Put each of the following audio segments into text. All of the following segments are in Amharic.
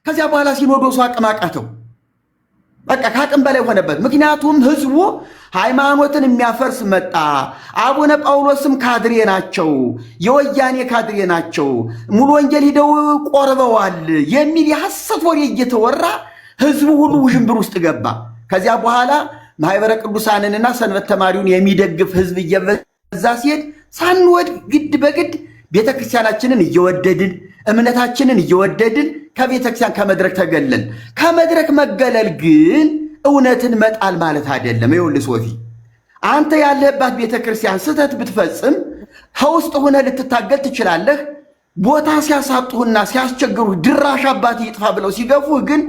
ከዚያ በኋላ ሲኖዶሱ አቅም አቃተው። በቃ ከአቅም በላይ ሆነበት። ምክንያቱም ህዝቡ ሃይማኖትን የሚያፈርስ መጣ። አቡነ ጳውሎስም ካድሬ ናቸው፣ የወያኔ ካድሬ ናቸው፣ ሙሉ ወንጌል ሂደው ቆርበዋል የሚል የሐሰት ወሬ እየተወራ ህዝቡ ሁሉ ውዥንብር ውስጥ ገባ። ከዚያ በኋላ ማህበረ ቅዱሳንንና ሰንበት ተማሪውን የሚደግፍ ህዝብ እየበዛ ሲሄድ ሳንወድ ግድ በግድ ቤተክርስቲያናችንን እየወደድን እምነታችንን እየወደድን ከቤተክርስቲያን ከመድረክ ተገለል። ከመድረክ መገለል ግን እውነትን መጣል ማለት አይደለም። ይኸውልህ ሶፊ፣ አንተ ያለህባት ቤተክርስቲያን ስህተት ብትፈጽም ከውስጥ ሆነ ልትታገል ትችላለህ። ቦታ ሲያሳጡህና ሲያስቸግሩህ ድራሽ አባት ይጥፋ ብለው ሲገፉህ ግን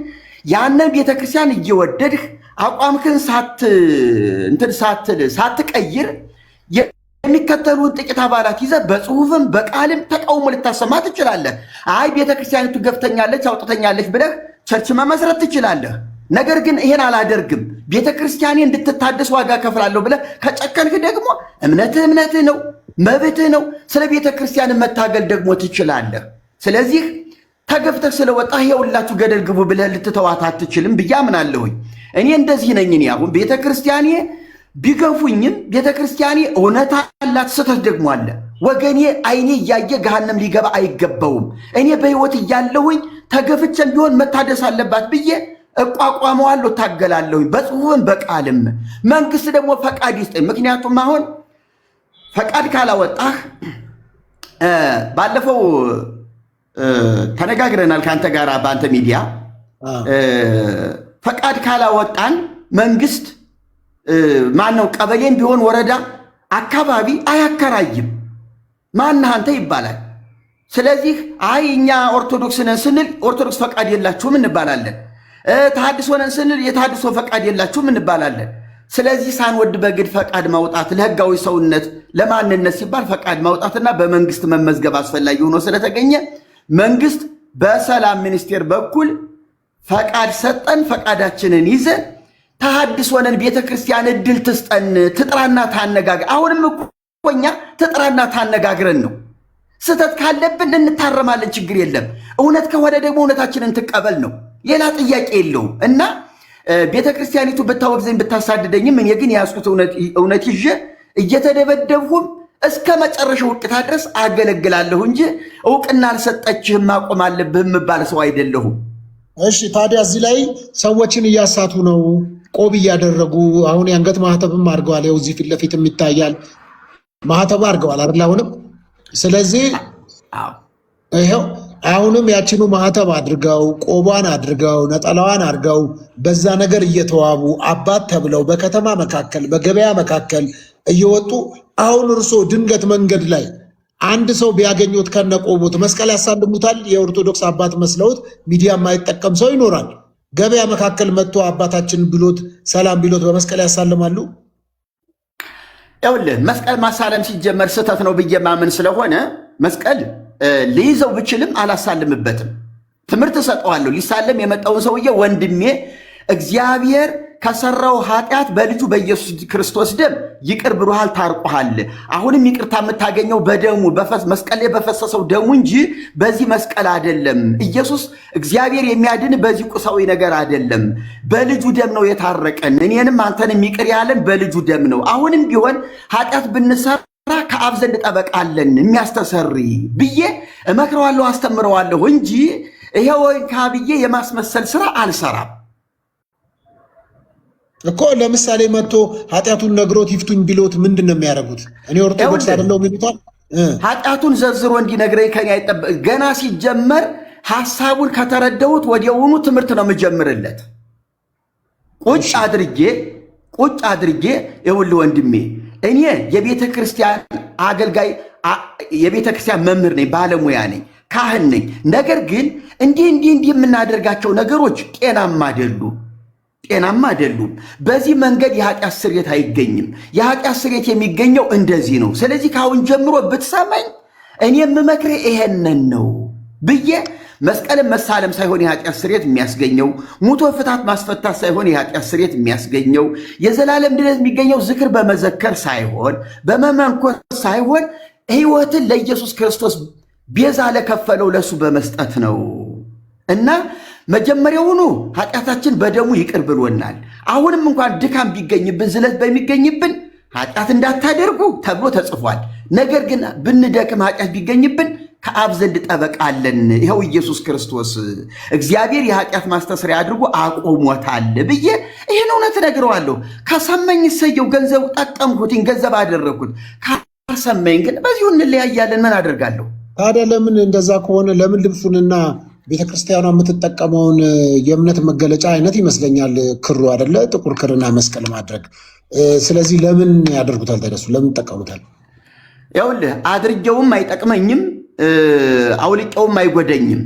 ያንን ቤተክርስቲያን እየወደድህ አቋምክን ሳትቀይር የሚከተሉን ጥቂት አባላት ይዘህ በጽሁፍም በቃልም ተቃውሞ ልታሰማ ትችላለህ። አይ ቤተክርስቲያኒቱ ገፍተኛለች አውጥተኛለች ብለህ ቸርች መመስረት ትችላለህ። ነገር ግን ይሄን አላደርግም ቤተክርስቲያኔ እንድትታደስ ዋጋ ከፍላለሁ ብለህ ከጨከንህ ደግሞ እምነትህ ነው፣ መብትህ ነው። ስለ ቤተክርስቲያን መታገል ደግሞ ትችላለህ። ስለዚህ ተገፍተህ ስለወጣህ የሁላችሁ ገደል ግቡ ብለህ ልትተዋት አትችልም ብዬ አምናለሁኝ። እኔ እንደዚህ ነኝ። እኔ አሁን ቤተክርስቲያኔ ቢገፉኝም ቤተክርስቲያኔ እውነት አላት፣ ስህተት ደግሞ አለ። ወገኔ አይኔ እያየ ገሃነም ሊገባ አይገባውም። እኔ በህይወት እያለሁኝ ተገፍቼም ቢሆን መታደስ አለባት ብዬ እቋቋመዋለሁ፣ ታገላለሁኝ በጽሁፍም በቃልም። መንግስት ደግሞ ፈቃድ ይስጠኝ። ምክንያቱም አሁን ፈቃድ ካላወጣህ ባለፈው ተነጋግረናል ከአንተ ጋር በአንተ ሚዲያ ፈቃድ ካላወጣን መንግስት ማነው ቀበሌም ቢሆን ወረዳ አካባቢ አያከራይም። ማነህ አንተ ይባላል። ስለዚህ አይ እኛ ኦርቶዶክስ ነን ስንል ኦርቶዶክስ ፈቃድ የላችሁም እንባላለን። ተሐድሶ ነን ስንል የተሐድሶ ፈቃድ የላችሁም እንባላለን። ስለዚህ ሳንወድ በግድ ፈቃድ ማውጣት ለህጋዊ ሰውነት ለማንነት ሲባል ፈቃድ ማውጣትና በመንግስት መመዝገብ አስፈላጊ ሆኖ ስለተገኘ መንግስት በሰላም ሚኒስቴር በኩል ፈቃድ ሰጠን። ፈቃዳችንን ይዘን ተሐድሶ ነን ቤተክርስቲያን እድል ትስጠን፣ ትጥራና ታነጋግር። አሁንም እኮ እኛ ትጥራና ታነጋግረን ነው። ስህተት ካለብን እንታረማለን፣ ችግር የለም። እውነት ከሆነ ደግሞ እውነታችንን ትቀበል ነው፣ ሌላ ጥያቄ የለውም። እና ቤተክርስቲያኒቱ ብታወግዘኝ ብታሳድደኝም እኔ ግን የያዝኩት እውነት ይዤ እየተደበደብሁም እስከ መጨረሻው እውቅታ ድረስ አገለግላለሁ እንጂ እውቅና አልሰጠችህም ማቆም አለብህ የምባል ሰው አይደለሁም። እሺ ታዲያ እዚህ ላይ ሰዎችን እያሳቱ ነው፣ ቆብ እያደረጉ አሁን የአንገት ማህተብም አድርገዋል። ያው እዚህ ፊት ለፊትም ይታያል ማህተብ አድርገዋል አይደል? አሁንም ስለዚህ ይሄው አሁንም ያችኑ ማህተብ አድርገው ቆቧን አድርገው ነጠላዋን አድርገው በዛ ነገር እየተዋቡ አባት ተብለው በከተማ መካከል በገበያ መካከል እየወጡ አሁን እርሶ ድንገት መንገድ ላይ አንድ ሰው ቢያገኙት ከነቆሙት መስቀል ያሳልሙታል። የኦርቶዶክስ አባት መስለውት ሚዲያ የማይጠቀም ሰው ይኖራል። ገበያ መካከል መጥቶ አባታችን ብሎት ሰላም ቢሎት በመስቀል ያሳልማሉ። ይኸውልህ መስቀል ማሳለም ሲጀመር ስህተት ነው ብዬ ማምን ስለሆነ መስቀል ልይዘው ብችልም አላሳልምበትም። ትምህርት እሰጠዋለሁ። ሊሳለም የመጣውን ሰውዬ ወንድሜ እግዚአብሔር ከሰራው ኃጢአት በልጁ በኢየሱስ ክርስቶስ ደም ይቅር ብሎሃል፣ ታርቆሃል። አሁንም ይቅርታ የምታገኘው በደሙ መስቀል ላይ በፈሰሰው ደሙ እንጂ በዚህ መስቀል አይደለም። ኢየሱስ እግዚአብሔር የሚያድን በዚህ ቁሳዊ ነገር አይደለም። በልጁ ደም ነው የታረቀን። እኔንም አንተንም ይቅር ያለን በልጁ ደም ነው። አሁንም ቢሆን ኃጢአት ብንሰራ ከአብ ዘንድ ጠበቃ አለን የሚያስተሰሪ ብዬ እመክረዋለሁ፣ አስተምረዋለሁ እንጂ ይሄው ካብዬ የማስመሰል ስራ አልሰራም እኮ። ለምሳሌ መጥቶ ኃጢአቱን ነግሮት ይፍቱኝ ቢሎት ምንድን ነው የሚያደርጉት? እኔ ኦርቶዶክስ አይደለሁም ይሉታል። ኃጢአቱን ዘርዝሮ እንዲነግረኝ ከኔ አይጠበቅ። ገና ሲጀመር ሐሳቡን ከተረዳሁት ወዲያውኑ ትምህርት ነው የምጀምርለት። ቁጭ አድርጌ ይኸውልህ ወንድሜ እኔ የቤተ ክርስቲያን አገልጋይ የቤተ ክርስቲያን መምህር ነኝ፣ ባለሙያ ነኝ፣ ካህን ነኝ። ነገር ግን እንዲህ የምናደርጋቸው ነገሮች ጤናማ አይደሉም። በዚህ መንገድ የኃጢአት ስርየት አይገኝም። የኃጢአት ስርየት የሚገኘው እንደዚህ ነው። ስለዚህ ከአሁን ጀምሮ ብትሰማኝ እኔ የምመክርህ ይሄንን ነው ብዬ መስቀልን መሳለም ሳይሆን የኃጢአት ስርየት የሚያስገኘው፣ ሙቶ ፍታት ማስፈታት ሳይሆን የኃጢአት ስርየት የሚያስገኘው፣ የዘላለም ድነት የሚገኘው ዝክር በመዘከር ሳይሆን በመመንኮስ ሳይሆን ሕይወትን ለኢየሱስ ክርስቶስ ቤዛ ለከፈለው ለሱ በመስጠት ነው። እና መጀመሪያውኑ ኃጢአታችን በደሙ ይቅር ብሎናል። አሁንም እንኳን ድካም ቢገኝብን ዝለት በሚገኝብን ኃጢአት እንዳታደርጉ ተብሎ ተጽፏል። ነገር ግን ብንደክም ኃጢአት ቢገኝብን ከአብ ዘንድ ጠበቃ አለን፣ ይኸው ኢየሱስ ክርስቶስ እግዚአብሔር የኃጢአት ማስተስሪያ አድርጎ አቆሞታል ብዬ ይህን እውነት እነግረዋለሁ። ከሰማኝ እሰየው፣ ገንዘብ ጠቀምኩትኝ፣ ገንዘብ አደረግኩት። ካልሰማኝ ግን በዚሁ እንለያያለን። ምን አደርጋለሁ ታዲያ? ለምን እንደዛ ከሆነ ለምን ልብሱንና ቤተክርስቲያኗ የምትጠቀመውን የእምነት መገለጫ አይነት ይመስለኛል ክሩ አይደለ? ጥቁር ክርና መስቀል ማድረግ። ስለዚህ ለምን ያደርጉታል? ተደሱ ለምን ይጠቀሙታል? ይኸውልህ አድርጌውም አይጠቅመኝም፣ አውልቄውም አይጎደኝም።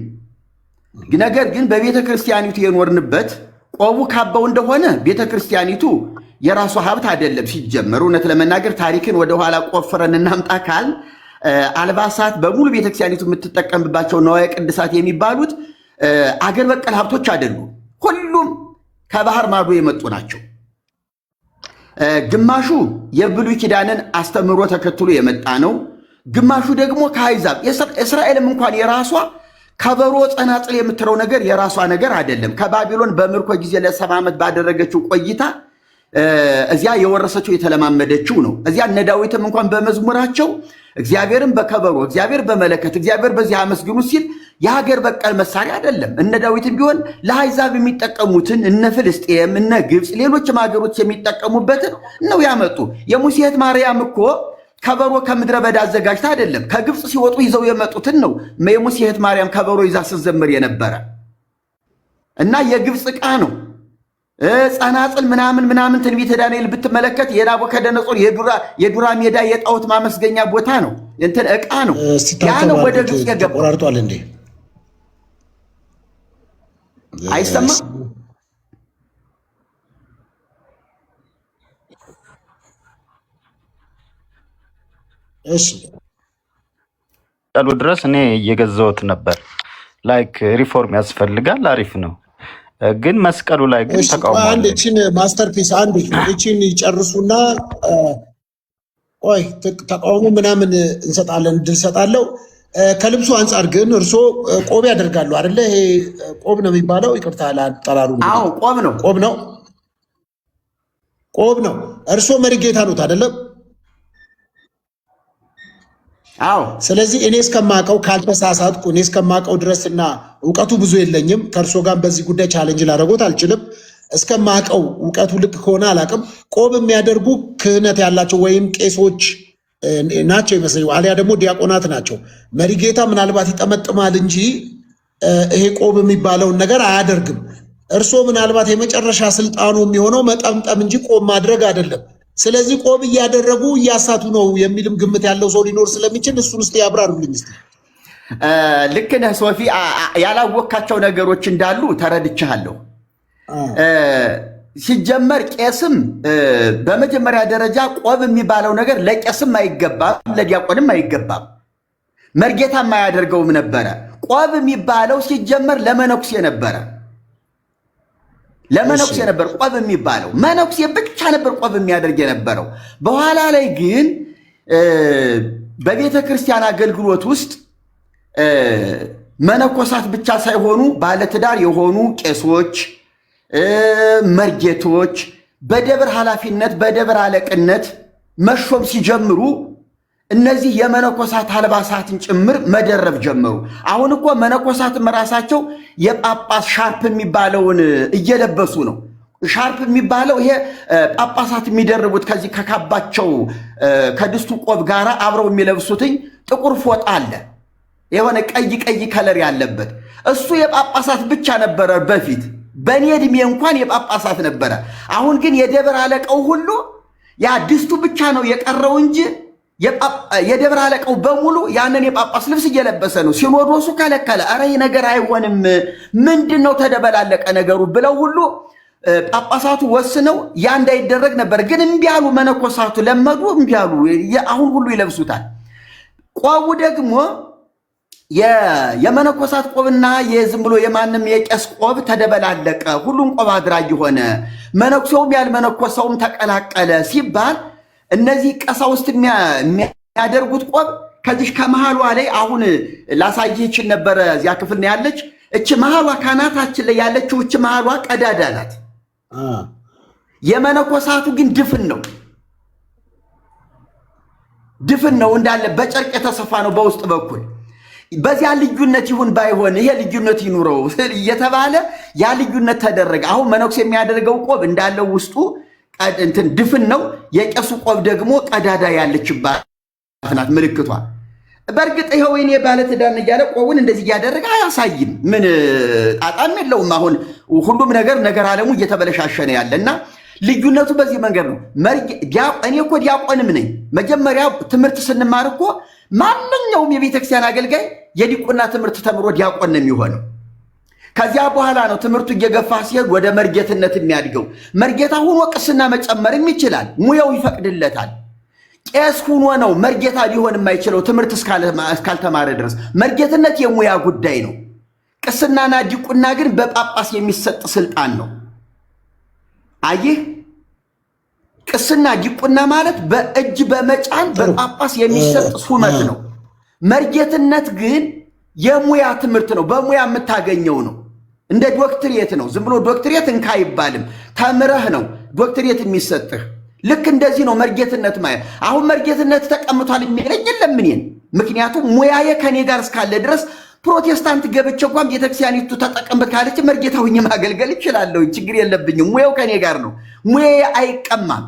ነገር ግን በቤተ ክርስቲያኒቱ የኖርንበት ቆቡ ካባው እንደሆነ ቤተ ክርስቲያኒቱ የራሷ ሀብት አይደለም። ሲጀመር እውነት ለመናገር ታሪክን ወደኋላ ቆፍረን እናምጣ ካል አልባሳት በሙሉ ቤተክርስቲያኒቱ የምትጠቀምባቸው ነዋየ ቅድሳት የሚባሉት አገር በቀል ሀብቶች አይደሉም። ሁሉም ከባህር ማዶ የመጡ ናቸው። ግማሹ የብሉይ ኪዳንን አስተምህሮ ተከትሎ የመጣ ነው። ግማሹ ደግሞ ከአሕዛብ እስራኤልም እንኳን የራሷ ከበሮ ጸናጽል የምትለው ነገር የራሷ ነገር አይደለም። ከባቢሎን በምርኮ ጊዜ ለ70 ዓመት ባደረገችው ቆይታ እዚያ የወረሰችው የተለማመደችው ነው። እዚያ እነ ዳዊትም እንኳን በመዝሙራቸው እግዚአብሔርን በከበሮ እግዚአብሔር በመለከት እግዚአብሔር በዚህ አመስግኑ ሲል የሀገር በቀል መሳሪያ አይደለም። እነ ዳዊትም ቢሆን ለአሕዛብ የሚጠቀሙትን እነ ፍልስጤም እነ ግብፅ ሌሎችም ሀገሮች የሚጠቀሙበትን ነው ያመጡ። የሙሴ እህት ማርያም እኮ ከበሮ ከምድረ በዳ አዘጋጅታ አይደለም፣ ከግብፅ ሲወጡ ይዘው የመጡትን ነው የሙሴ እህት ማርያም ከበሮ ይዛ ስትዘምር የነበረ እና የግብፅ ዕቃ ነው። ጸናጽል ምናምን ትንቢተ ዳንኤል ብትመለከት የናቡከደነጾር የዱራ ሜዳ የጣዖት ማመስገኛ ቦታ ነው፣ እንትን ዕቃ ነው። ያ ነው ወደ ግብፅ የገባው። ቆራርጧል እንዴ? አይሰማ? እሺ ቀሉ ድረስ እኔ እየገዛሁት ነበር። ላይክ ሪፎርም ያስፈልጋል፣ አሪፍ ነው። ግን መስቀሉ ላይ ግን ተቃውሞ አንድ እቺን ማስተርፒስ አንድ እቺን ይጨርሱና ቆይ ተቃውሞ ምናምን እንሰጣለን እድል ሰጣለው። ከልብሱ አንጻር ግን እርሶ ቆብ ያደርጋሉ አይደለ? ይሄ ቆብ ነው የሚባለው። ይቅርታ አጠራሩ። አዎ ቆብ ነው፣ ቆብ ነው፣ ቆብ ነው። እርሶ መሪጌታ ኖት አይደለም? አዎ። ስለዚህ እኔ እስከማውቀው ካልተሳሳትኩ እኔ እስከማውቀው ድረስና እውቀቱ ብዙ የለኝም፣ ከእርሶ ጋር በዚህ ጉዳይ ቻሌንጅ ላደረጎት አልችልም። እስከማውቀው እውቀቱ ልክ ከሆነ አላውቅም። ቆብ የሚያደርጉ ክህነት ያላቸው ወይም ቄሶች ናቸው ይመስለኛል፣ አሊያ ደግሞ ዲያቆናት ናቸው። መሪጌታ ምናልባት ይጠመጥማል እንጂ ይሄ ቆብ የሚባለውን ነገር አያደርግም። እርሶ ምናልባት የመጨረሻ ስልጣኑ የሚሆነው መጠምጠም እንጂ ቆብ ማድረግ አይደለም። ስለዚህ ቆብ እያደረጉ እያሳቱ ነው የሚልም ግምት ያለው ሰው ሊኖር ስለሚችል እሱን እስቲ ያብራሩልኝ። እስቲ ልክ ነህ ሶፊ፣ ያላወካቸው ነገሮች እንዳሉ ተረድቻለሁ። ሲጀመር ቄስም በመጀመሪያ ደረጃ ቆብ የሚባለው ነገር ለቄስም አይገባም፣ ለዲያቆንም አይገባም፣ መርጌታም አያደርገውም ነበረ። ቆብ የሚባለው ሲጀመር ለመነኩሴ ነበረ፣ ለመነኩሴ ነበር ቆብ የሚባለው። መነኩሴ ብቻ ነበር ቆብ የሚያደርግ የነበረው። በኋላ ላይ ግን በቤተ ክርስቲያን አገልግሎት ውስጥ መነኮሳት ብቻ ሳይሆኑ ባለትዳር የሆኑ ቄሶች፣ መርጌቶች በደብር ኃላፊነት በደብር አለቅነት መሾም ሲጀምሩ እነዚህ የመነኮሳት አልባሳትን ጭምር መደረብ ጀመሩ። አሁን እኮ መነኮሳትም ራሳቸው የጳጳስ ሻርፕ የሚባለውን እየለበሱ ነው። ሻርፕ የሚባለው ይሄ ጳጳሳት የሚደርቡት ከዚህ ከካባቸው ከድስቱ ቆብ ጋር አብረው የሚለብሱትኝ ጥቁር ፎጣ አለ፣ የሆነ ቀይ ቀይ ከለር ያለበት እሱ የጳጳሳት ብቻ ነበረ በፊት። በእኔ ዕድሜ እንኳን የጳጳሳት ነበረ። አሁን ግን የደብር አለቃው ሁሉ ያ ድስቱ ብቻ ነው የቀረው እንጂ የደብር አለቃው በሙሉ ያንን የጳጳስ ልብስ እየለበሰ ነው። ሲኖዶሱ ከለከለ። ኧረ ይህ ነገር አይሆንም፣ ምንድን ነው ተደበላለቀ ነገሩ ብለው ሁሉ ጳጳሳቱ ወስነው ያ እንዳይደረግ ነበር። ግን እምቢ አሉ። መነኮሳቱ ለመዱ፣ እምቢ አሉ። አሁን ሁሉ ይለብሱታል። ቆቡ ደግሞ የመነኮሳት ቆብና የዝም ብሎ የማንም የቄስ ቆብ ተደበላለቀ። ሁሉም ቆብ አድራጊ ሆነ፣ መነኩሴውም ያልመነኮሰውም ተቀላቀለ ሲባል እነዚህ ቀሳውስት የሚያደርጉት ቆብ ከዚህ ከመሃሏ ላይ አሁን ላሳይህ ይችል ነበረ። እዚያ ክፍል ነው ያለች። እች መሃሏ ካናታችን ላይ ያለችው እች መሃሏ ቀዳዳ ናት። የመነኮሳቱ ግን ድፍን ነው እንዳለ በጨርቅ የተሰፋ ነው በውስጥ በኩል። በዚያ ልዩነት ይሁን ባይሆን ይሄ ልዩነት ይኑረው እየተባለ ያ ልዩነት ተደረገ። አሁን መነኩስ የሚያደርገው ቆብ እንዳለው ውስጡ እንትን ድፍን ነው። የቄሱ ቆብ ደግሞ ቀዳዳ ያለችባት ናት ምልክቷ። በእርግጥ ይኸው እኔ ባለትዳር እያለ ቆቡን እንደዚህ እያደረገ አያሳይም። ምን ጣጣም የለውም። አሁን ሁሉም ነገር ዓለሙ እየተበለሻሸ ነው ያለና ልዩነቱ በዚህ መንገድ ነው። እኔ እኮ ዲያቆንም ነኝ። መጀመሪያ ትምህርት ስንማር እኮ ማንኛውም የቤተክርስቲያን አገልጋይ የዲቁና ትምህርት ተምሮ ዲያቆን ነው የሚሆነው። ከዚያ በኋላ ነው ትምህርቱ እየገፋ ሲሄድ ወደ መርጌትነት የሚያድገው። መርጌታ ሁኖ ቅስና መጨመርም ይችላል፣ ሙያው ይፈቅድለታል። ቄስ ሁኖ ነው መርጌታ ሊሆን የማይችለው ትምህርት እስካልተማረ ድረስ። መርጌትነት የሙያ ጉዳይ ነው። ቅስናና ዲቁና ግን በጳጳስ የሚሰጥ ስልጣን ነው። አየህ፣ ቅስና ዲቁና ማለት በእጅ በመጫን በጳጳስ የሚሰጥ ሹመት ነው። መርጌትነት ግን የሙያ ትምህርት ነው፣ በሙያ የምታገኘው ነው። እንደ ዶክትሬት ነው። ዝም ብሎ ዶክትሬት እንካ አይባልም። ተምረህ ነው ዶክትሬት የሚሰጥህ። ልክ እንደዚህ ነው መርጌትነት ማለት። አሁን መርጌትነት ተቀምጧል የሚለኝ የለም እኔን። ምክንያቱም ሙያዬ ከኔ ጋር እስካለ ድረስ ፕሮቴስታንት ገብቼ እንኳን ቤተክርስቲያኒቱ ተጠቀምበት ካለች መርጌታ ሆኜ ማገልገል እችላለሁ። ችግር የለብኝም። ሙያው ከኔ ጋር ነው። ሙያዬ አይቀማም።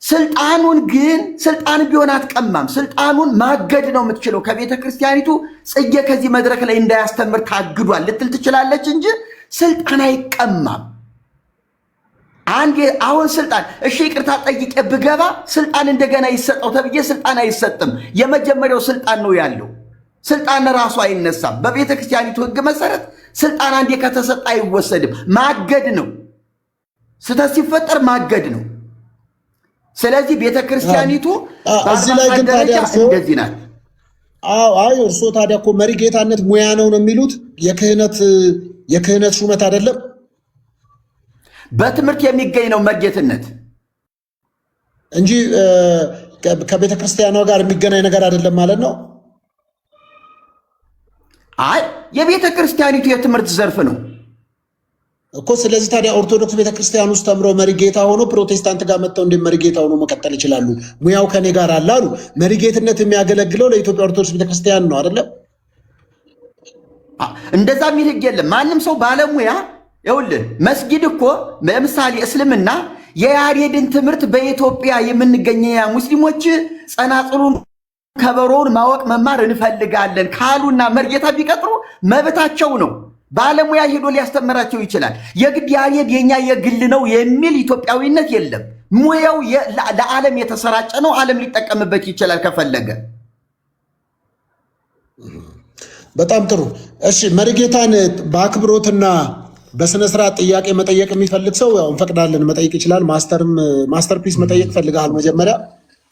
ስልጣኑን ግን ስልጣን ቢሆን አትቀማም። ስልጣኑን ማገድ ነው የምትችለው። ከቤተ ክርስቲያኒቱ ጽጌ ከዚህ መድረክ ላይ እንዳያስተምር ታግዷል ልትል ትችላለች እንጂ ስልጣን አይቀማም። አሁን ስልጣን እሺ ይቅርታ ጠይቄ ብገባ ስልጣን እንደገና ይሰጠው ተብዬ ስልጣን አይሰጥም። የመጀመሪያው ስልጣን ነው ያለው። ስልጣን ራሱ አይነሳም። በቤተ ክርስቲያኒቱ ሕግ መሰረት ስልጣን አንዴ ከተሰጠ አይወሰድም። ማገድ ነው። ስህተት ሲፈጠር ማገድ ነው። ስለዚህ ቤተ ክርስቲያኒቱ እዚህ ላይ ግን ታዲያ እንደዚህ ናት። አይ እርሶ ታዲያ እኮ መሪጌታነት ሙያ ነው የሚሉት የክህነት ሹመት አይደለም። በትምህርት የሚገኝ ነው መርጌትነት እንጂ ከቤተ ክርስቲያኗ ጋር የሚገናኝ ነገር አይደለም ማለት ነው። አይ የቤተ ክርስቲያኒቱ የትምህርት ዘርፍ ነው እኮ። ስለዚህ ታዲያ ኦርቶዶክስ ቤተክርስቲያን ውስጥ ተምሮ መሪጌታ ሆኖ ፕሮቴስታንት ጋር መጥተው እንደ መሪጌታ ሆኖ መቀጠል ይችላሉ። ሙያው ከኔ ጋር አለ አሉ። መሪጌትነት የሚያገለግለው ለኢትዮጵያ ኦርቶዶክስ ቤተክርስቲያን ነው አይደለም? እንደዛ የሚል ሕግ የለም። ማንም ሰው ባለሙያ ይኸውልህ፣ መስጊድ እኮ ለምሳሌ እስልምና የያሬድን ትምህርት በኢትዮጵያ የምንገኝ ሙስሊሞች ጸናጽሉን ከበሮውን ማወቅ መማር እንፈልጋለን ካሉና መርጌታ ቢቀጥሩ መብታቸው ነው። ባለሙያ ሄዶ ሊያስተምራቸው ይችላል። የግድ ያሬድ የኛ የግል ነው የሚል ኢትዮጵያዊነት የለም። ሙያው ለዓለም የተሰራጨ ነው። ዓለም ሊጠቀምበት ይችላል ከፈለገ። በጣም ጥሩ። እሺ መሪጌታን በአክብሮትና በስነ ስርዓት ጥያቄ መጠየቅ የሚፈልግ ሰው ያው እንፈቅዳለን፣ መጠየቅ ይችላል። ማስተርፒስ መጠየቅ ፈልጋል። መጀመሪያ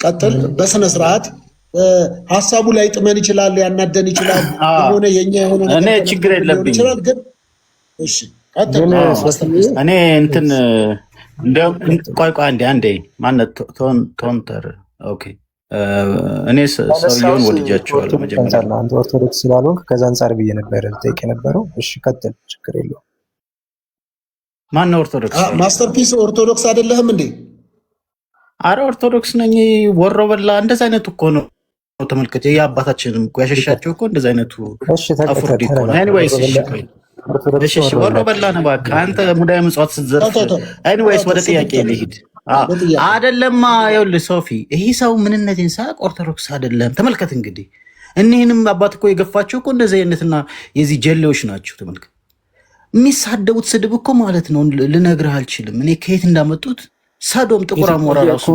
ቀጥል። በስነ ስርዓት ሐሳቡ ላይ ጥመን ይችላል፣ ያናደን ይችላል፣ የሆነ የኛ የሆነ እኔ ችግር የለብኝ ይችላል። ግን እሺ ቀጥል። እኔ እንትን እንደው ቆይ አንዴ ማነት ቶንተር ኦኬ። እኔ ሰውየውን ወድጃቸዋለሁ። መጀመሪያ አንተ ኦርቶዶክስ ስላልሆንክ ከዛ አንፃር ብዬ ነበር ልጠይቅ የነበረው። እሺ ቀጥል፣ ችግር የለውም። ማን ነው ኦርቶዶክስ? ማስተርፒስ ኦርቶዶክስ አይደለህም እንዴ? አረ ኦርቶዶክስ ነኝ። ወሮ በላ እንደዛ አይነቱ እኮ ነው። ተመልከት፣ የአባታችንም እኮ ያሸሻቸው እኮ እንደዛ አይነቱ አፍሮዲ እኮ ነው። ኤኒዌይስ እሺ ወሮ በላ ነው። በቃ አንተ ሙዳየ ምጽዋት ስትዘርፍ። ኤኒዌይስ ወደ ጥያቄ ልሂድ። አይደለማ ይኸውልህ ሶፊ፣ ይሄ ሰው ምንነቴን ሳያውቅ ኦርቶዶክስ አይደለም። ተመልከት እንግዲህ እኒህንም አባት እኮ የገፋቸው እኮ እንደዚህ አይነትና የዚህ ጀሌዎች ናቸው። ተመልከት የሚሳደቡት ስድብ እኮ ማለት ነው ልነግርህ አልችልም እኔ ከየት እንዳመጡት። ሰዶም ጥቁር አሞራ ራሱ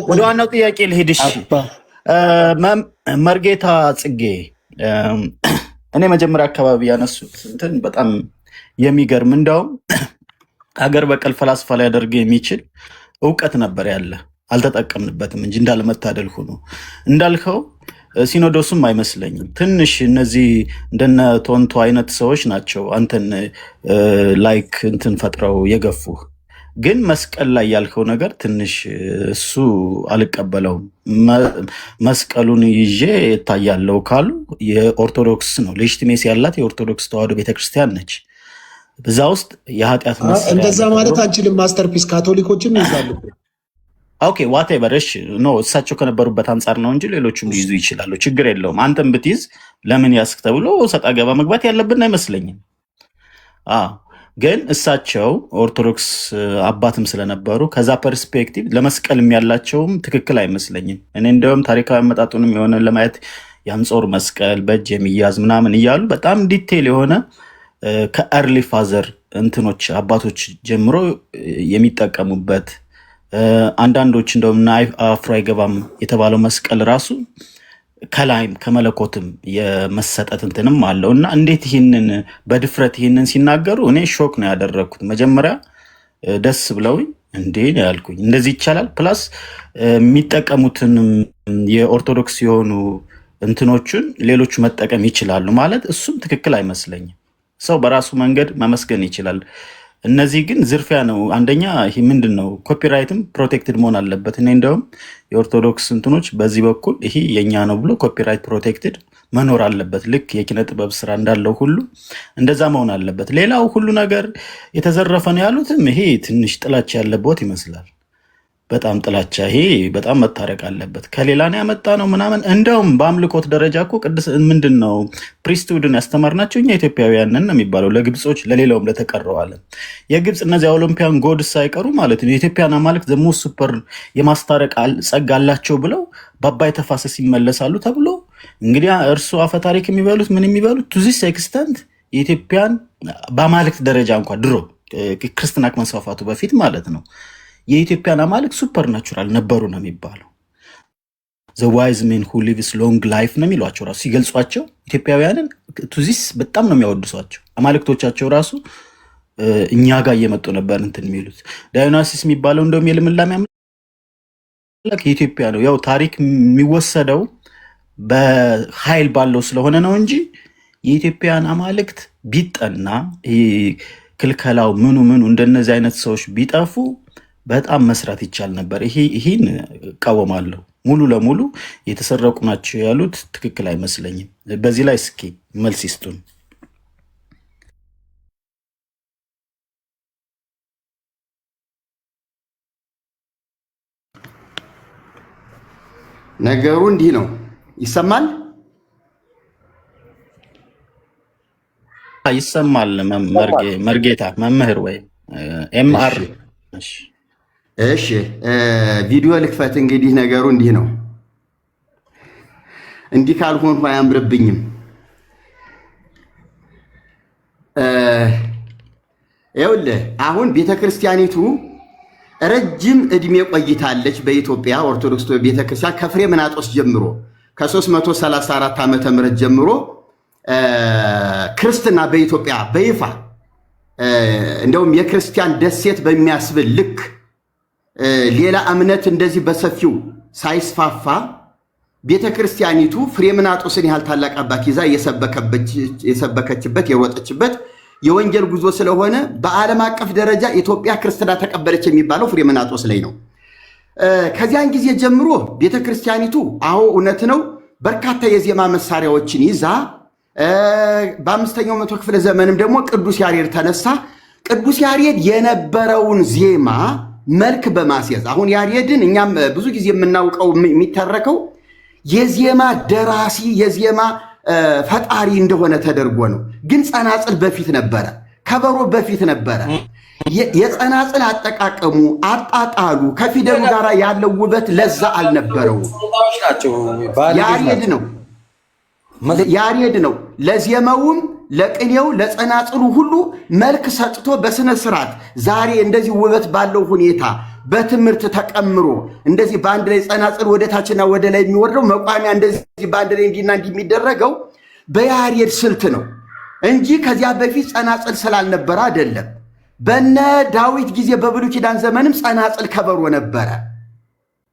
ወደ ዋናው ጥያቄ ልሄድሽ። መርጌታ ጽጌ፣ እኔ መጀመሪያ አካባቢ ያነሱት እንትን በጣም የሚገርም እንዳውም ሀገር በቀል ፈላስፋ ሊያደርግ የሚችል እውቀት ነበር ያለ፣ አልተጠቀምንበትም እንጂ እንዳለመታደል ሆኖ እንዳልከው ሲኖዶሱም አይመስለኝም። ትንሽ እነዚህ እንደነ ቶንቶ አይነት ሰዎች ናቸው አንተን ላይክ እንትን ፈጥረው የገፉህ ግን መስቀል ላይ ያልከው ነገር ትንሽ እሱ አልቀበለውም። መስቀሉን ይዤ እታያለሁ ካሉ የኦርቶዶክስ ነው ሌጂቲሜሲ ያላት የኦርቶዶክስ ተዋሕዶ ቤተክርስቲያን ነች። በዛ ውስጥ የኃጢአት እንደዛ ማለት አንችልም። ማስተርፒስ ካቶሊኮችም ይይዛሉ። ኦኬ ዋቴቨር እሺ ኖ እሳቸው ከነበሩበት አንጻር ነው እንጂ ሌሎቹም ሊይዙ ይችላሉ። ችግር የለውም። አንተም ብትይዝ ለምን ያስክ ተብሎ ሰጣ ገባ መግባት ያለብን አይመስለኝም። ግን እሳቸው ኦርቶዶክስ አባትም ስለነበሩ ከዛ ፐርስፔክቲቭ ለመስቀልም ያላቸውም ትክክል አይመስለኝም። እኔ እንደውም ታሪካዊ አመጣጡንም የሆነ ለማየት የአንጾር መስቀል በእጅ የሚያዝ ምናምን እያሉ በጣም ዲቴል የሆነ ከአርሊ ፋዘር እንትኖች አባቶች ጀምሮ የሚጠቀሙበት አንዳንዶች እንደውም አፍሮ አይገባም የተባለው መስቀል ራሱ ከላይም ከመለኮትም የመሰጠት እንትንም አለው እና እንዴት ይህንን በድፍረት ይህንን ሲናገሩ እኔ ሾክ ነው ያደረግኩት። መጀመሪያ ደስ ብለውኝ እንዴ ነው ያልኩኝ፣ እንደዚህ ይቻላል። ፕላስ የሚጠቀሙትን የኦርቶዶክስ የሆኑ እንትኖችን ሌሎቹ መጠቀም ይችላሉ ማለት እሱም ትክክል አይመስለኝም። ሰው በራሱ መንገድ መመስገን ይችላል። እነዚህ ግን ዝርፊያ ነው። አንደኛ ይህ ምንድን ነው ኮፒራይትም ፕሮቴክትድ መሆን አለበት። እኔ እንደውም የኦርቶዶክስ እንትኖች በዚህ በኩል ይሄ የኛ ነው ብሎ ኮፒራይት ፕሮቴክትድ መኖር አለበት። ልክ የኪነ ጥበብ ስራ እንዳለው ሁሉ እንደዛ መሆን አለበት። ሌላው ሁሉ ነገር የተዘረፈ ነው ያሉትም ይሄ ትንሽ ጥላቻ ያለበት ይመስላል። በጣም ጥላቻ፣ ይሄ በጣም መታረቅ አለበት። ከሌላ ነው ያመጣ ነው ምናምን። እንደውም በአምልኮት ደረጃ እኮ ቅድስ ምንድን ነው ፕሪስትውድን ያስተማርናቸው እኛ ኢትዮጵያውያንን ነው የሚባለው፣ ለግብጾች ለሌላውም ለተቀረው ዓለም። የግብፅ እነዚህ ኦሎምፒያን ጎድስ ሳይቀሩ ማለት ነው የኢትዮጵያን አማልክት ዘሞ ሱፐር የማስታረቅ ጸጋ አላቸው ብለው በአባይ ተፋሰስ ይመለሳሉ ተብሎ እንግዲህ እርሱ አፈታሪክ የሚበሉት ምን የሚበሉት ቱዚስ ኤክስተንት የኢትዮጵያን በአማልክት ደረጃ እንኳ ድሮ ክርስትና ከመስፋፋቱ በፊት ማለት ነው የኢትዮጵያን አማልክት ሱፐር ናቹራል ነበሩ ነው የሚባለው። ዘ ዋይዝ ሜን ሁ ሊቭስ ሎንግ ላይፍ ነው የሚሏቸው ራሱ ሲገልጿቸው ኢትዮጵያውያንን ቱዚስ በጣም ነው የሚያወድሷቸው። አማልክቶቻቸው ራሱ እኛ ጋር እየመጡ ነበር እንትን የሚሉት። ዳዮናሲስ የሚባለው እንደውም የልምላሜ አምላክ የኢትዮጵያ ነው። ያው ታሪክ የሚወሰደው በኃይል ባለው ስለሆነ ነው እንጂ የኢትዮጵያን አማልክት ቢጠና ክልከላው ምኑ እንደነዚህ አይነት ሰዎች ቢጠፉ በጣም መስራት ይቻል ነበር። ይህን እቃወማለሁ። ሙሉ ለሙሉ የተሰረቁ ናቸው ያሉት ትክክል አይመስለኝም። በዚህ ላይ እስኪ መልስ ይስጡን። ነገሩ እንዲህ ነው። ይሰማል ይሰማል። መርጌታ መምህር ወይ ኤምአር እሺ ቪዲዮ ልክፈት። እንግዲህ ነገሩ እንዲህ ነው። እንዲህ ካልሆንኩ አያምርብኝም። ይኸውልህ አሁን ቤተክርስቲያኒቱ ረጅም እድሜ ቆይታለች። በኢትዮጵያ ኦርቶዶክስ ቤተክርስቲያን ከፍሬምናጦስ ጀምሮ ከ334 ዓመተ ምህረት ጀምሮ ክርስትና በኢትዮጵያ በይፋ እንደውም የክርስቲያን ደሴት በሚያስብል ልክ ሌላ እምነት እንደዚህ በሰፊው ሳይስፋፋ ቤተክርስቲያኒቱ ፍሬምናጦስን ያህል ታላቅ አባት ይዛ የሰበከችበት የሮጠችበት የወንጌል ጉዞ ስለሆነ በዓለም አቀፍ ደረጃ ኢትዮጵያ ክርስትና ተቀበለች የሚባለው ፍሬምናጦስ ላይ ነው። ከዚያን ጊዜ ጀምሮ ቤተክርስቲያኒቱ እውነት ነው በርካታ የዜማ መሳሪያዎችን ይዛ በ5ኛው መቶ ክፍለ ዘመንም ደግሞ ቅዱስ ያሬድ ተነሳ። ቅዱስ ያሬድ የነበረውን ዜማ መልክ በማስያዝ አሁን ያሬድን እኛም ብዙ ጊዜ የምናውቀው የሚተረከው የዜማ ደራሲ የዜማ ፈጣሪ እንደሆነ ተደርጎ ነው። ግን ጸናጽል በፊት ነበረ፣ ከበሮ በፊት ነበረ። የጸናጽል አጠቃቀሙ አጣጣሉ ከፊደሉ ጋር ያለው ውበት ለዛ አልነበረው። ያሬድ ነው ለዜማውም ለቅኔው ለጸናጽሉ ሁሉ መልክ ሰጥቶ በስነ ስርዓት ዛሬ እንደዚህ ውበት ባለው ሁኔታ በትምህርት ተቀምሮ እንደዚህ በአንድ ላይ ጸናጽል ወደ ታችና ወደ ላይ የሚወርደው መቋሚያ እንደዚህ በአንድ ላይ እንዲና እንዲህ የሚደረገው በያሬድ ስልት ነው እንጂ ከዚያ በፊት ጸናጽል ስላልነበረ አይደለም። በነ ዳዊት ጊዜ በብሉይ ኪዳን ዘመንም ጸናጽል ከበሮ ነበረ።